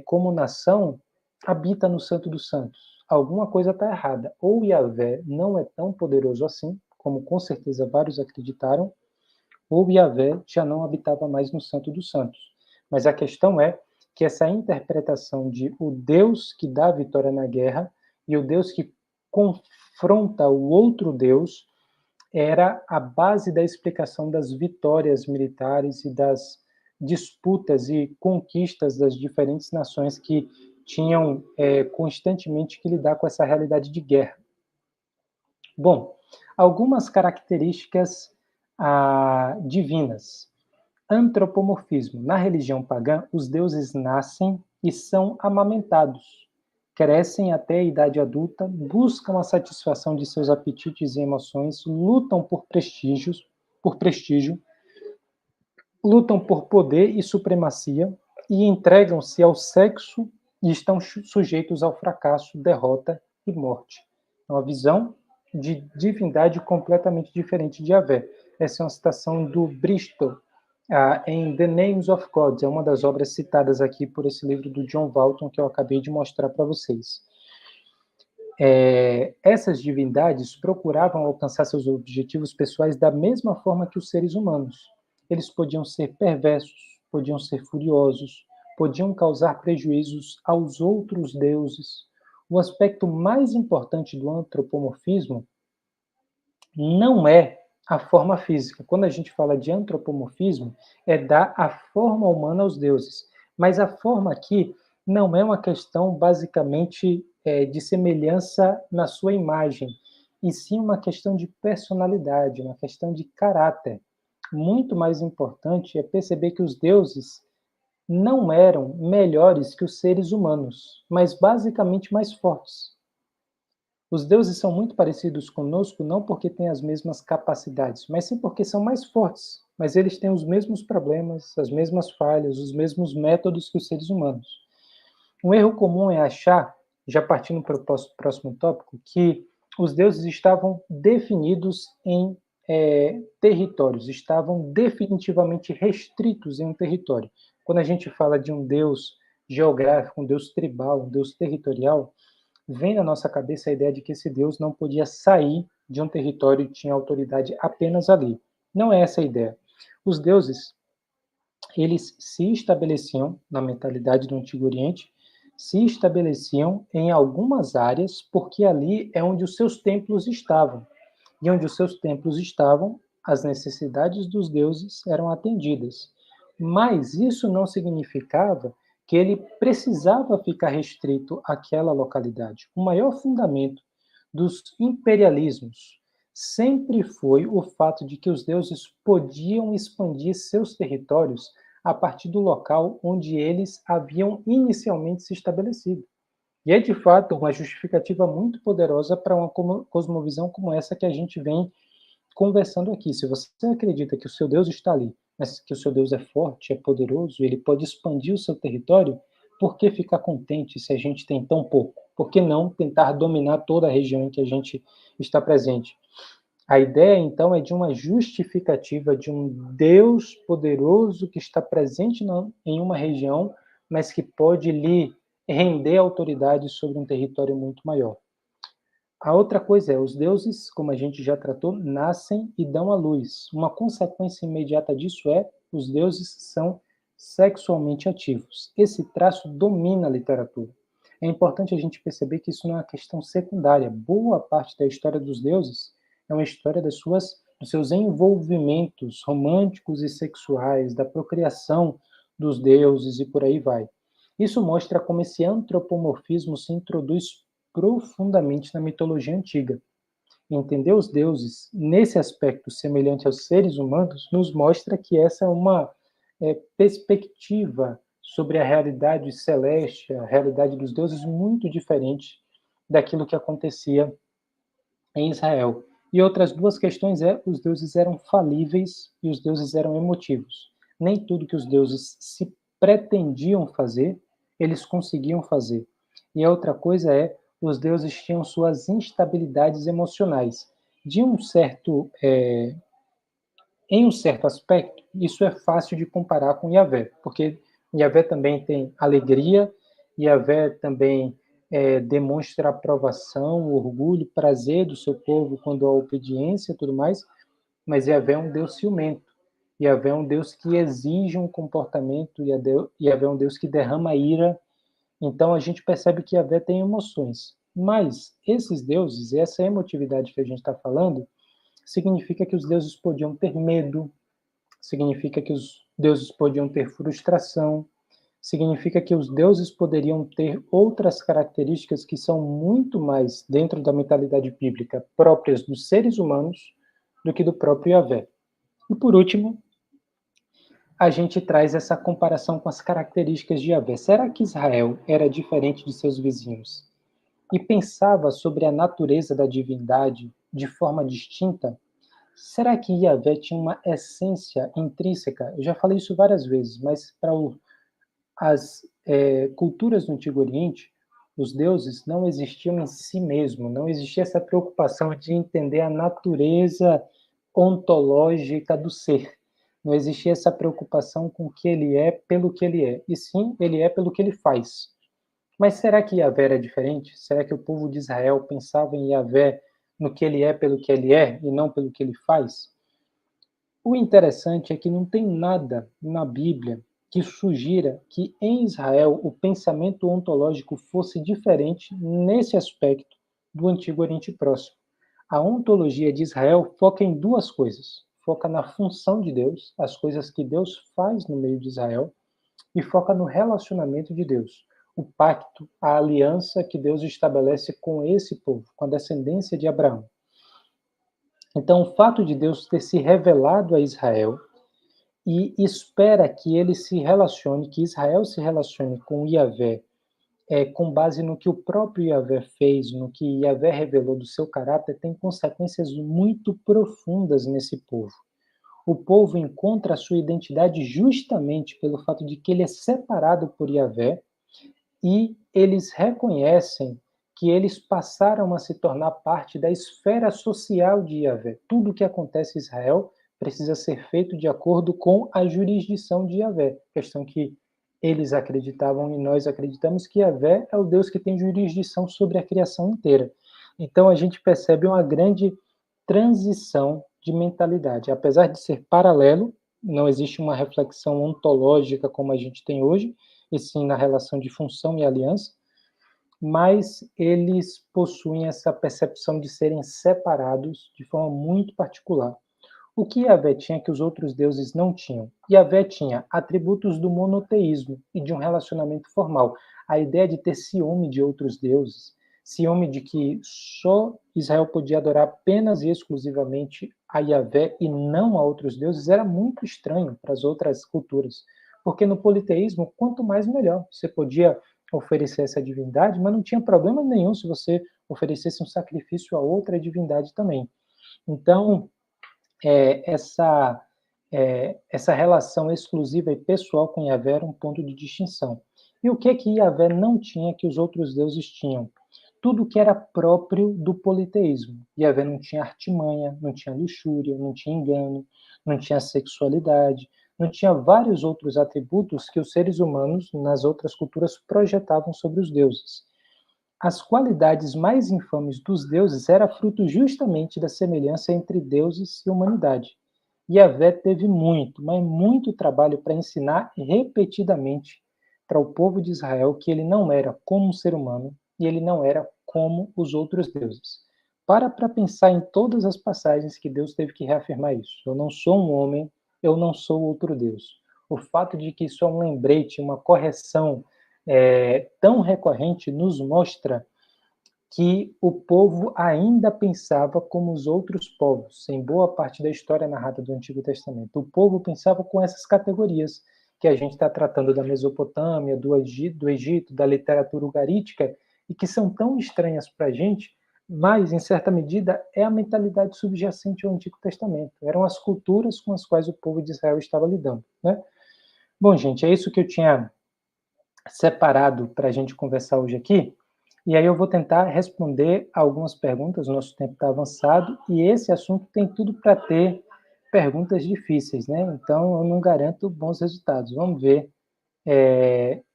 como nação, habita no Santo dos Santos. Alguma coisa está errada. Ou Yahvé não é tão poderoso assim, como com certeza vários acreditaram, ou Yahvé já não habitava mais no Santo dos Santos. Mas a questão é que essa interpretação de o Deus que dá a vitória na guerra e o Deus que confronta o outro Deus era a base da explicação das vitórias militares e das disputas e conquistas das diferentes nações que tinham constantemente que lidar com essa realidade de guerra. Bom, algumas características divinas. Antropomorfismo. Na religião pagã, os deuses nascem e são amamentados, crescem até a idade adulta, buscam a satisfação de seus apetites e emoções, lutam por prestígio, lutam por poder e supremacia e entregam-se ao sexo e estão sujeitos ao fracasso, derrota e morte. É uma visão de divindade completamente diferente de Yahvé. Essa é uma citação do Bristol, em The Names of God, é uma das obras citadas aqui por esse livro do John Walton que eu acabei de mostrar para vocês. Essas divindades procuravam alcançar seus objetivos pessoais da mesma forma que os seres humanos. Eles podiam ser perversos, podiam ser furiosos, podiam causar prejuízos aos outros deuses. O aspecto mais importante do antropomorfismo não é a forma física. Quando a gente fala de antropomorfismo, é dar a forma humana aos deuses. Mas a forma aqui não é uma questão basicamente de semelhança na sua imagem, e sim uma questão de personalidade, uma questão de caráter. Muito mais importante é perceber que os deuses não eram melhores que os seres humanos, mas basicamente mais fortes. Os deuses são muito parecidos conosco não porque têm as mesmas capacidades, mas sim porque são mais fortes. Mas eles têm os mesmos problemas, as mesmas falhas, os mesmos métodos que os seres humanos. Um erro comum é achar, já partindo para o próximo tópico, que os deuses estavam definidos em territórios, estavam definitivamente restritos em um território. Quando a gente fala de um deus geográfico, um deus tribal, um deus territorial, vem na nossa cabeça a ideia de que esse Deus não podia sair de um território e tinha autoridade apenas ali. Não é essa a ideia. Os deuses, eles se estabeleciam na mentalidade do Antigo Oriente, se estabeleciam em algumas áreas, porque ali é onde os seus templos estavam. E onde os seus templos estavam, as necessidades dos deuses eram atendidas. Mas isso não significava que ele precisava ficar restrito àquela localidade. O maior fundamento dos imperialismos sempre foi o fato de que os deuses podiam expandir seus territórios a partir do local onde eles haviam inicialmente se estabelecido. E é, de fato, uma justificativa muito poderosa para uma cosmovisão como essa que a gente vem conversando aqui. Se você acredita que o seu Deus está ali, mas que o seu Deus é forte, é poderoso, ele pode expandir o seu território, por que ficar contente se a gente tem tão pouco? Por que não tentar dominar toda a região em que a gente está presente? A ideia, então, é de uma justificativa de um Deus poderoso que está presente em uma região, mas que pode lhe render autoridade sobre um território muito maior. A outra coisa é, os deuses, como a gente já tratou, nascem e dão à luz. Uma consequência imediata disso é, os deuses são sexualmente ativos. Esse traço domina a literatura. É importante a gente perceber que isso não é uma questão secundária. Boa parte da história dos deuses é uma história dos seus envolvimentos românticos e sexuais, da procriação dos deuses e por aí vai. Isso mostra como esse antropomorfismo se introduz profundamente na mitologia antiga. Entender os deuses nesse aspecto semelhante aos seres humanos nos mostra que essa é uma perspectiva sobre a realidade celeste, a realidade dos deuses muito diferente daquilo que acontecia em Israel. E outras duas questões é, os deuses eram falíveis e os deuses eram emotivos. Nem tudo que os deuses se pretendiam fazer, eles conseguiam fazer. E a outra coisa é, os deuses tinham suas instabilidades emocionais. De um certo, em um certo aspecto, isso é fácil de comparar com Yahvé, porque Yahvé também tem alegria, Yahvé também demonstra aprovação, orgulho, prazer do seu povo quando há obediência e tudo mais, mas Yahvé é um Deus ciumento. Yahvé é um Deus que exige um comportamento, Yahvé é um Deus que derrama ira. Então a gente percebe que Yahvé tem emoções. Mas esses deuses, essa emotividade que a gente está falando, significa que os deuses podiam ter medo, significa que os deuses podiam ter frustração, significa que os deuses poderiam ter outras características que são muito mais, dentro da mentalidade bíblica, próprias dos seres humanos do que do próprio Yahvé. E por último, a gente traz essa comparação com as características de Yahvé. Será que Israel era diferente de seus vizinhos e pensava sobre a natureza da divindade de forma distinta? Será que Yahvé tinha uma essência intrínseca? Eu já falei isso várias vezes, mas para as culturas do Antigo Oriente, os deuses não existiam em si mesmo, não existia essa preocupação de entender a natureza ontológica do ser. Não existia essa preocupação com o que ele é pelo que ele é, e sim, ele é pelo que ele faz. Mas será que Yahvé era diferente? Será que o povo de Israel pensava em Yahvé no que ele é pelo que ele é e não pelo que ele faz? O interessante é que não tem nada na Bíblia que sugira que em Israel o pensamento ontológico fosse diferente nesse aspecto do Antigo Oriente Próximo. A ontologia de Israel foca em duas coisas. Foca na função de Deus, as coisas que Deus faz no meio de Israel, e foca no relacionamento de Deus, o pacto, a aliança que Deus estabelece com esse povo, com a descendência de Abraão. Então, o fato de Deus ter se revelado a Israel e espera que ele se relacione, que Israel se relacione com Yahvé, com base no que o próprio Yahvé fez, no que Yahvé revelou do seu caráter, tem consequências muito profundas nesse povo. O povo encontra a sua identidade justamente pelo fato de que ele é separado por Yahvé e eles reconhecem que eles passaram a se tornar parte da esfera social de Yahvé. Tudo o que acontece em Israel precisa ser feito de acordo com a jurisdição de Yahvé. Questão que eles acreditavam e nós acreditamos que Yahvé é o Deus que tem jurisdição sobre a criação inteira. Então a gente percebe uma grande transição de mentalidade. Apesar de ser paralelo, não existe uma reflexão ontológica como a gente tem hoje, e sim na relação de função e aliança, mas eles possuem essa percepção de serem separados de forma muito particular. O que Yahvé tinha que os outros deuses não tinham? Yahvé tinha atributos do monoteísmo e de um relacionamento formal. A ideia de ter ciúme de outros deuses, ciúme de que só Israel podia adorar apenas e exclusivamente a Yahvé e não a outros deuses, era muito estranho para as outras culturas. Porque no politeísmo, quanto mais melhor. Você podia oferecer essa divindade, mas não tinha problema nenhum se você oferecesse um sacrifício a outra divindade também. Então, essa essa relação exclusiva e pessoal com Yahvé era um ponto de distinção. E o que Yahvé não tinha que os outros deuses tinham? Tudo que era próprio do politeísmo. Yahvé não tinha artimanha, não tinha luxúria, não tinha engano, não tinha sexualidade, não tinha vários outros atributos que os seres humanos nas outras culturas projetavam sobre os deuses. As qualidades mais infames dos deuses era fruto justamente da semelhança entre deuses e humanidade. Yahvé teve muito, mas muito trabalho para ensinar repetidamente para o povo de Israel que ele não era como um ser humano e ele não era como os outros deuses. Para pensar em todas as passagens que Deus teve que reafirmar isso. Eu não sou um homem, eu não sou outro Deus. O fato de que isso é um lembrete, uma correção tão recorrente nos mostra que o povo ainda pensava como os outros povos, em boa parte da história narrada do Antigo Testamento. O povo pensava com essas categorias que a gente está tratando da Mesopotâmia, do Egito, da literatura ugarítica, e que são tão estranhas para a gente, mas, em certa medida, é a mentalidade subjacente ao Antigo Testamento. Eram as culturas com as quais o povo de Israel estava lidando. Né? Bom, gente, é isso que eu tinha separado para a gente conversar hoje aqui. E aí eu vou tentar responder algumas perguntas, o nosso tempo está avançado, e esse assunto tem tudo para ter perguntas difíceis, né? Então eu não garanto bons resultados. Vamos ver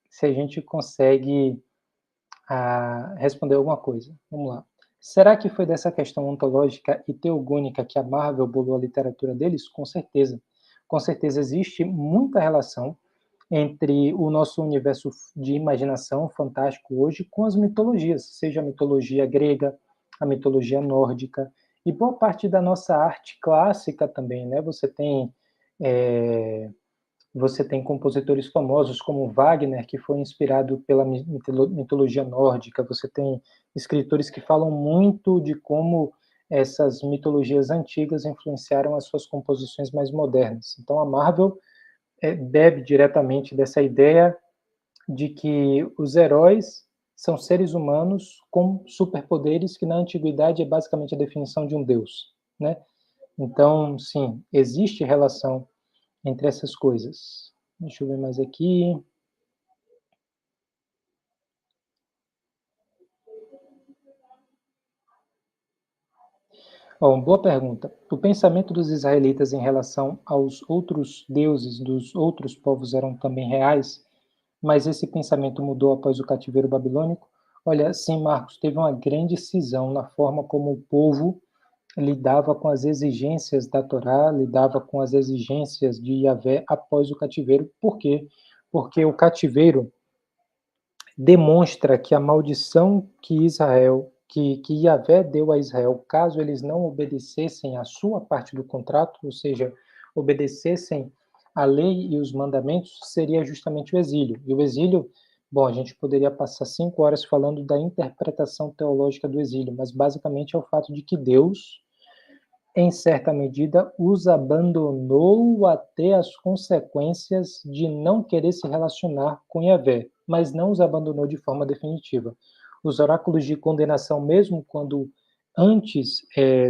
se a gente consegue responder alguma coisa. Vamos lá. Será que foi dessa questão ontológica e teogônica que a Marvel bolou a literatura deles? Com certeza. Com certeza existe muita relação entre o nosso universo de imaginação fantástico hoje com as mitologias, seja a mitologia grega, a mitologia nórdica, e boa parte da nossa arte clássica também, né? Você tem compositores famosos como Wagner, que foi inspirado pela mitologia nórdica, você tem escritores que falam muito de como essas mitologias antigas influenciaram as suas composições mais modernas. Então a Marvel bebe diretamente dessa ideia de que os heróis são seres humanos com superpoderes, que na antiguidade é basicamente a definição de um deus, né? Então, sim, existe relação entre essas coisas. Deixa eu ver mais aqui. Boa pergunta. O pensamento dos israelitas em relação aos outros deuses dos outros povos eram também reais, mas esse pensamento mudou após o cativeiro babilônico? Olha, sim, Marcos, teve uma grande cisão na forma como o povo lidava com as exigências da Torá, lidava com as exigências de Yahvé após o cativeiro. Por quê? Porque o cativeiro demonstra que a maldição que Yahvé deu a Israel, caso eles não obedecessem a sua parte do contrato, ou seja, obedecessem a lei e os mandamentos, seria justamente o exílio. E o exílio, bom, a gente poderia passar 5 horas falando da interpretação teológica do exílio, mas basicamente é o fato de que Deus, em certa medida, os abandonou até as consequências de não querer se relacionar com Yahvé, mas não os abandonou de forma definitiva. Os oráculos de condenação, mesmo quando antes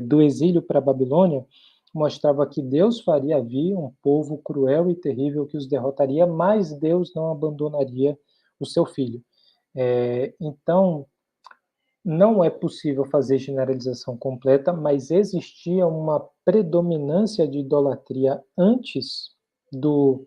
do exílio para a Babilônia, mostrava que Deus faria vir um povo cruel e terrível que os derrotaria, mas Deus não abandonaria o seu filho. Então, não é possível fazer generalização completa, mas existia uma predominância de idolatria antes do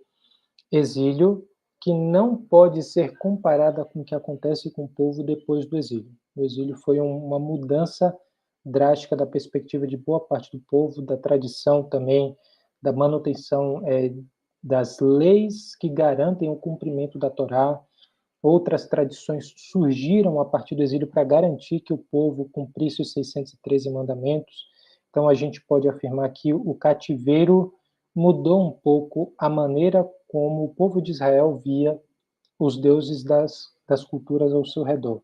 exílio que não pode ser comparada com o que acontece com o povo depois do exílio. O exílio foi uma mudança drástica da perspectiva de boa parte do povo, da tradição também, da manutenção das leis que garantem o cumprimento da Torá. Outras tradições surgiram a partir do exílio para garantir que o povo cumprisse os 613 mandamentos. Então, a gente pode afirmar que o cativeiro mudou um pouco a maneira como o povo de Israel via os deuses das culturas ao seu redor.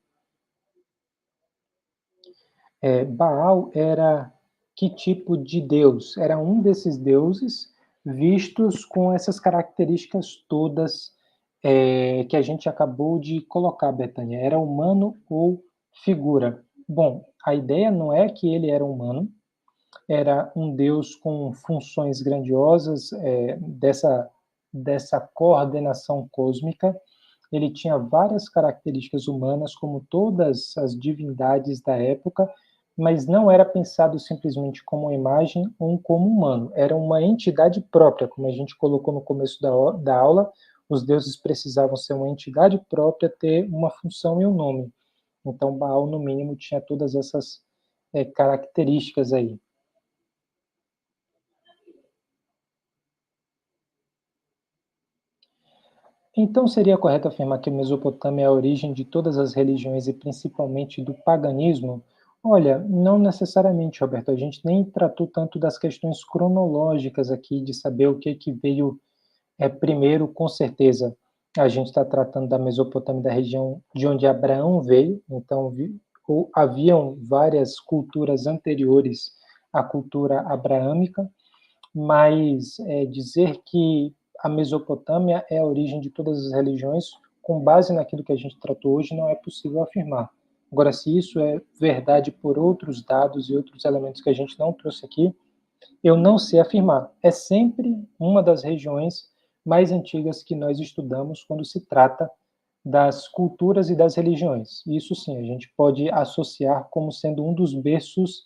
Baal era que tipo de deus? Era um desses deuses vistos com essas características todas que a gente acabou de colocar, Betânia. Era humano ou figura? Bom, a ideia não é que ele era humano, era um deus com funções grandiosas dessa coordenação cósmica. Ele tinha várias características humanas, como todas as divindades da época, mas não era pensado simplesmente como imagem ou como humano. Era uma entidade própria, como a gente colocou no começo da aula. Os deuses precisavam ser uma entidade própria, ter uma função e um nome. Então, Baal, no mínimo, tinha todas essas características aí. Então, seria correto afirmar que a Mesopotâmia é a origem de todas as religiões e principalmente do paganismo? Olha, não necessariamente, Roberto. A gente nem tratou tanto das questões cronológicas aqui, de saber o que veio primeiro, com certeza. A gente está tratando da Mesopotâmia, da região de onde Abraão veio, então haviam várias culturas anteriores à cultura abraâmica, mas dizer que a Mesopotâmia é a origem de todas as religiões, com base naquilo que a gente tratou hoje, não é possível afirmar. Agora, se isso é verdade por outros dados e outros elementos que a gente não trouxe aqui, eu não sei afirmar. É sempre uma das regiões mais antigas que nós estudamos quando se trata das culturas e das religiões. Isso sim, a gente pode associar como sendo um dos berços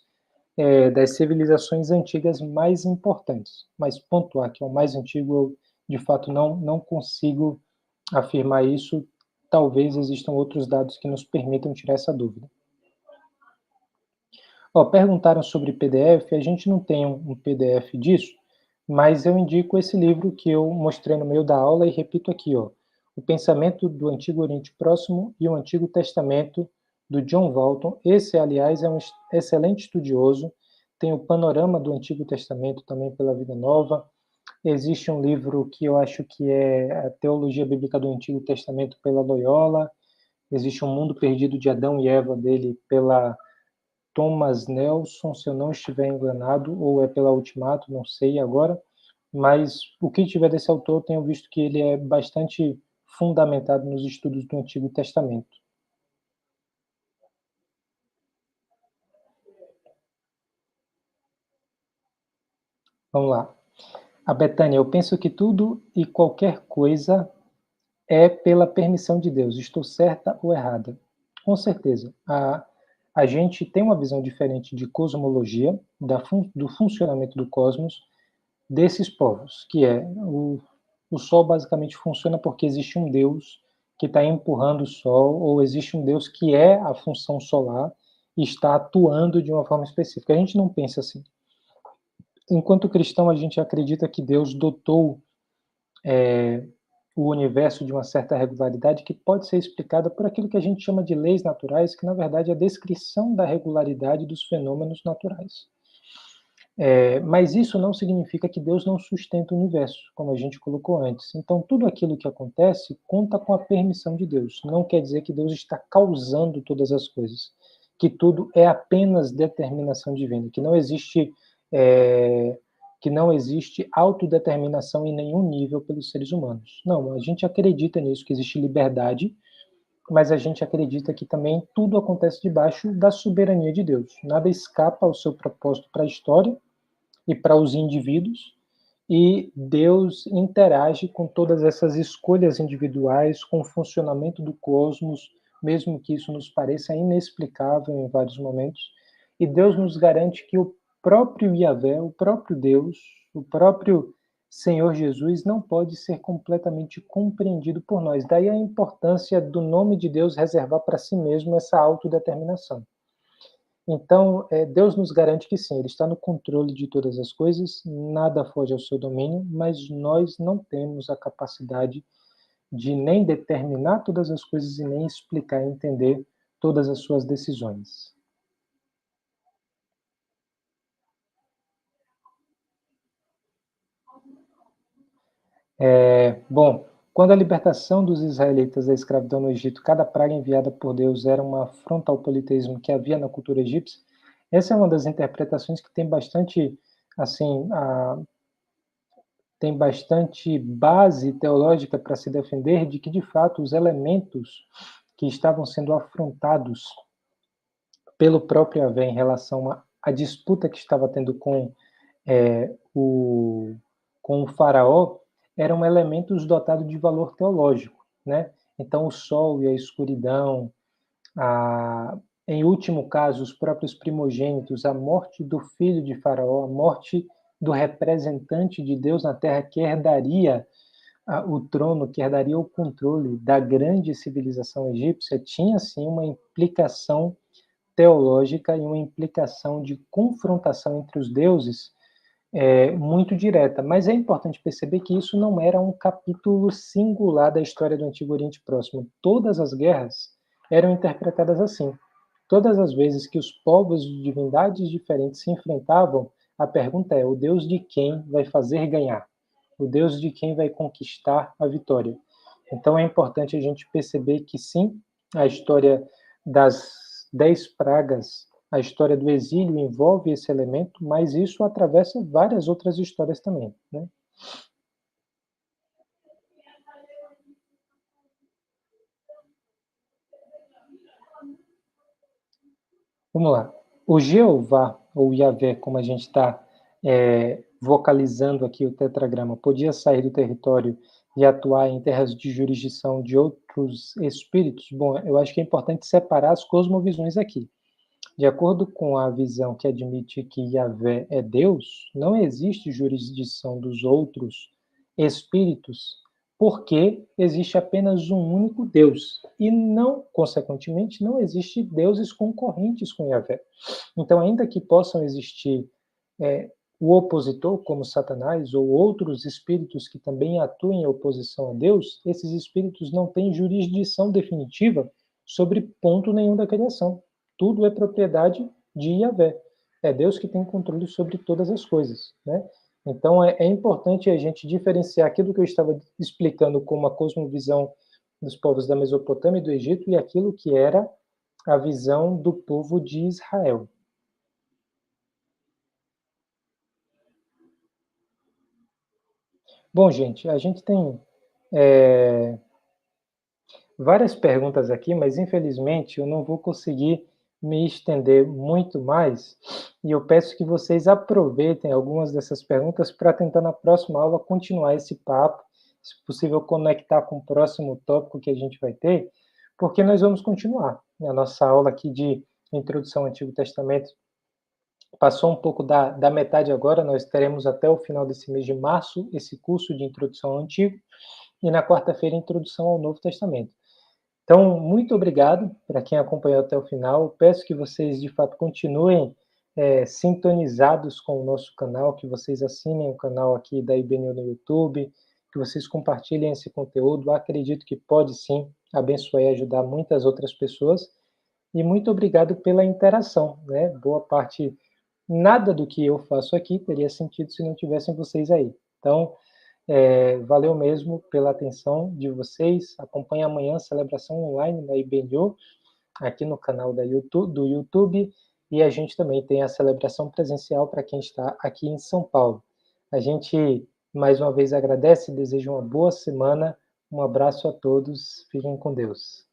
das civilizações antigas mais importantes. Mas pontuar que é o mais antigo, eu de fato não consigo afirmar isso. Talvez existam outros dados que nos permitam tirar essa dúvida. Perguntaram sobre PDF, a gente não tem um PDF disso, mas eu indico esse livro que eu mostrei no meio da aula e repito aqui, O Pensamento do Antigo Oriente Próximo e o Antigo Testamento, do John Walton. Esse, aliás, é um excelente estudioso, tem o Panorama do Antigo Testamento também pela Vida Nova. Existe um livro que eu acho que é a Teologia Bíblica do Antigo Testamento pela Loyola. Existe um Mundo Perdido de Adão e Eva dele pela Thomas Nelson, se eu não estiver enganado, ou é pela Ultimato, não sei agora, mas o que tiver desse autor, tenho visto que ele é bastante fundamentado nos estudos do Antigo Testamento. Vamos lá. A Betânia, eu penso que tudo e qualquer coisa é pela permissão de Deus. Estou certa ou errada? Com certeza. a gente tem uma visão diferente de cosmologia, do funcionamento do cosmos, desses povos, que é o Sol basicamente funciona porque existe um Deus que está empurrando o Sol, ou existe um Deus que é a função solar e está atuando de uma forma específica. A gente não pensa assim. Enquanto cristão, a gente acredita que Deus dotou o universo de uma certa regularidade que pode ser explicada por aquilo que a gente chama de leis naturais, que na verdade é a descrição da regularidade dos fenômenos naturais. Mas isso não significa que Deus não sustenta o universo, como a gente colocou antes. Então, tudo aquilo que acontece conta com a permissão de Deus. Não quer dizer que Deus está causando todas as coisas, que tudo é apenas determinação divina, que não existe autodeterminação em nenhum nível pelos seres humanos. Não, a gente acredita nisso, que existe liberdade, mas a gente acredita que também tudo acontece debaixo da soberania de Deus. Nada escapa ao seu propósito para a história e para os indivíduos, e Deus interage com todas essas escolhas individuais, com o funcionamento do cosmos, mesmo que isso nos pareça inexplicável em vários momentos, e Deus nos garante que o próprio Yahvé, o próprio Deus, o próprio Senhor Jesus não pode ser completamente compreendido por nós. Daí a importância do nome de Deus reservar para si mesmo essa autodeterminação. Então, Deus nos garante que sim, Ele está no controle de todas as coisas, nada foge ao seu domínio, mas nós não temos a capacidade de nem determinar todas as coisas e nem explicar e entender todas as suas decisões. Bom, quando a libertação dos israelitas da escravidão no Egito, cada praga enviada por Deus era uma afronta ao politeísmo que havia na cultura egípcia, essa é uma das interpretações que tem bastante, assim, tem bastante base teológica para se defender de que, de fato, os elementos que estavam sendo afrontados pelo próprio Yahvé em relação à disputa que estava tendo com o faraó eram elementos dotados de valor teológico, né? Então, o sol e a escuridão, em último caso, os próprios primogênitos, a morte do filho de Faraó, a morte do representante de Deus na terra que herdaria o trono, que herdaria o controle da grande civilização egípcia, tinha sim uma implicação teológica e uma implicação de confrontação entre os deuses muito direta. Mas é importante perceber que isso não era um capítulo singular da história do Antigo Oriente Próximo. Todas as guerras eram interpretadas assim. Todas as vezes que os povos de divindades diferentes se enfrentavam, a pergunta é: o Deus de quem vai fazer ganhar? O Deus de quem vai conquistar a vitória? Então é importante a gente perceber que sim, a história das 10 pragas, a história do exílio envolve esse elemento, mas isso atravessa várias outras histórias também, né? Vamos lá. O Jeová, ou Yahvé, como a gente está vocalizando aqui o tetragrama, podia sair do território e atuar em terras de jurisdição de outros espíritos? Bom, eu acho que é importante separar as cosmovisões aqui. De acordo com a visão que admite que Yahvé é Deus, não existe jurisdição dos outros espíritos, porque existe apenas um único Deus. E não, consequentemente, não existe deuses concorrentes com Yahvé. Então, ainda que possam existir o opositor, como Satanás, ou outros espíritos que também atuem em oposição a Deus, esses espíritos não têm jurisdição definitiva sobre ponto nenhum da criação. Tudo é propriedade de Yahvé. É Deus que tem controle sobre todas as coisas, né? Então é importante a gente diferenciar aquilo que eu estava explicando como a cosmovisão dos povos da Mesopotâmia e do Egito e aquilo que era a visão do povo de Israel. Bom, gente, a gente tem várias perguntas aqui, mas infelizmente eu não vou conseguir me estender muito mais. E eu peço que vocês aproveitem algumas dessas perguntas para tentar na próxima aula continuar esse papo, se possível conectar com o próximo tópico que a gente vai ter, porque nós vamos continuar a nossa aula aqui de Introdução ao Antigo Testamento. Passou um pouco da metade agora, nós teremos até o final desse mês de março esse curso de Introdução ao Antigo, e na quarta-feira, Introdução ao Novo Testamento. Então, muito obrigado para quem acompanhou até o final. Peço que vocês, de fato, continuem sintonizados com o nosso canal, que vocês assinem o canal aqui da IBNU no YouTube, que vocês compartilhem esse conteúdo. Acredito que pode, sim, abençoar e ajudar muitas outras pessoas. E muito obrigado pela interação, né? Boa parte, nada do que eu faço aqui teria sentido se não tivessem vocês aí. Então, valeu mesmo pela atenção de vocês. Acompanhe amanhã a celebração online da IBNU, aqui no canal do YouTube, e a gente também tem a celebração presencial para quem está aqui em São Paulo. A gente, mais uma vez, agradece e deseja uma boa semana. Um abraço a todos. Fiquem com Deus.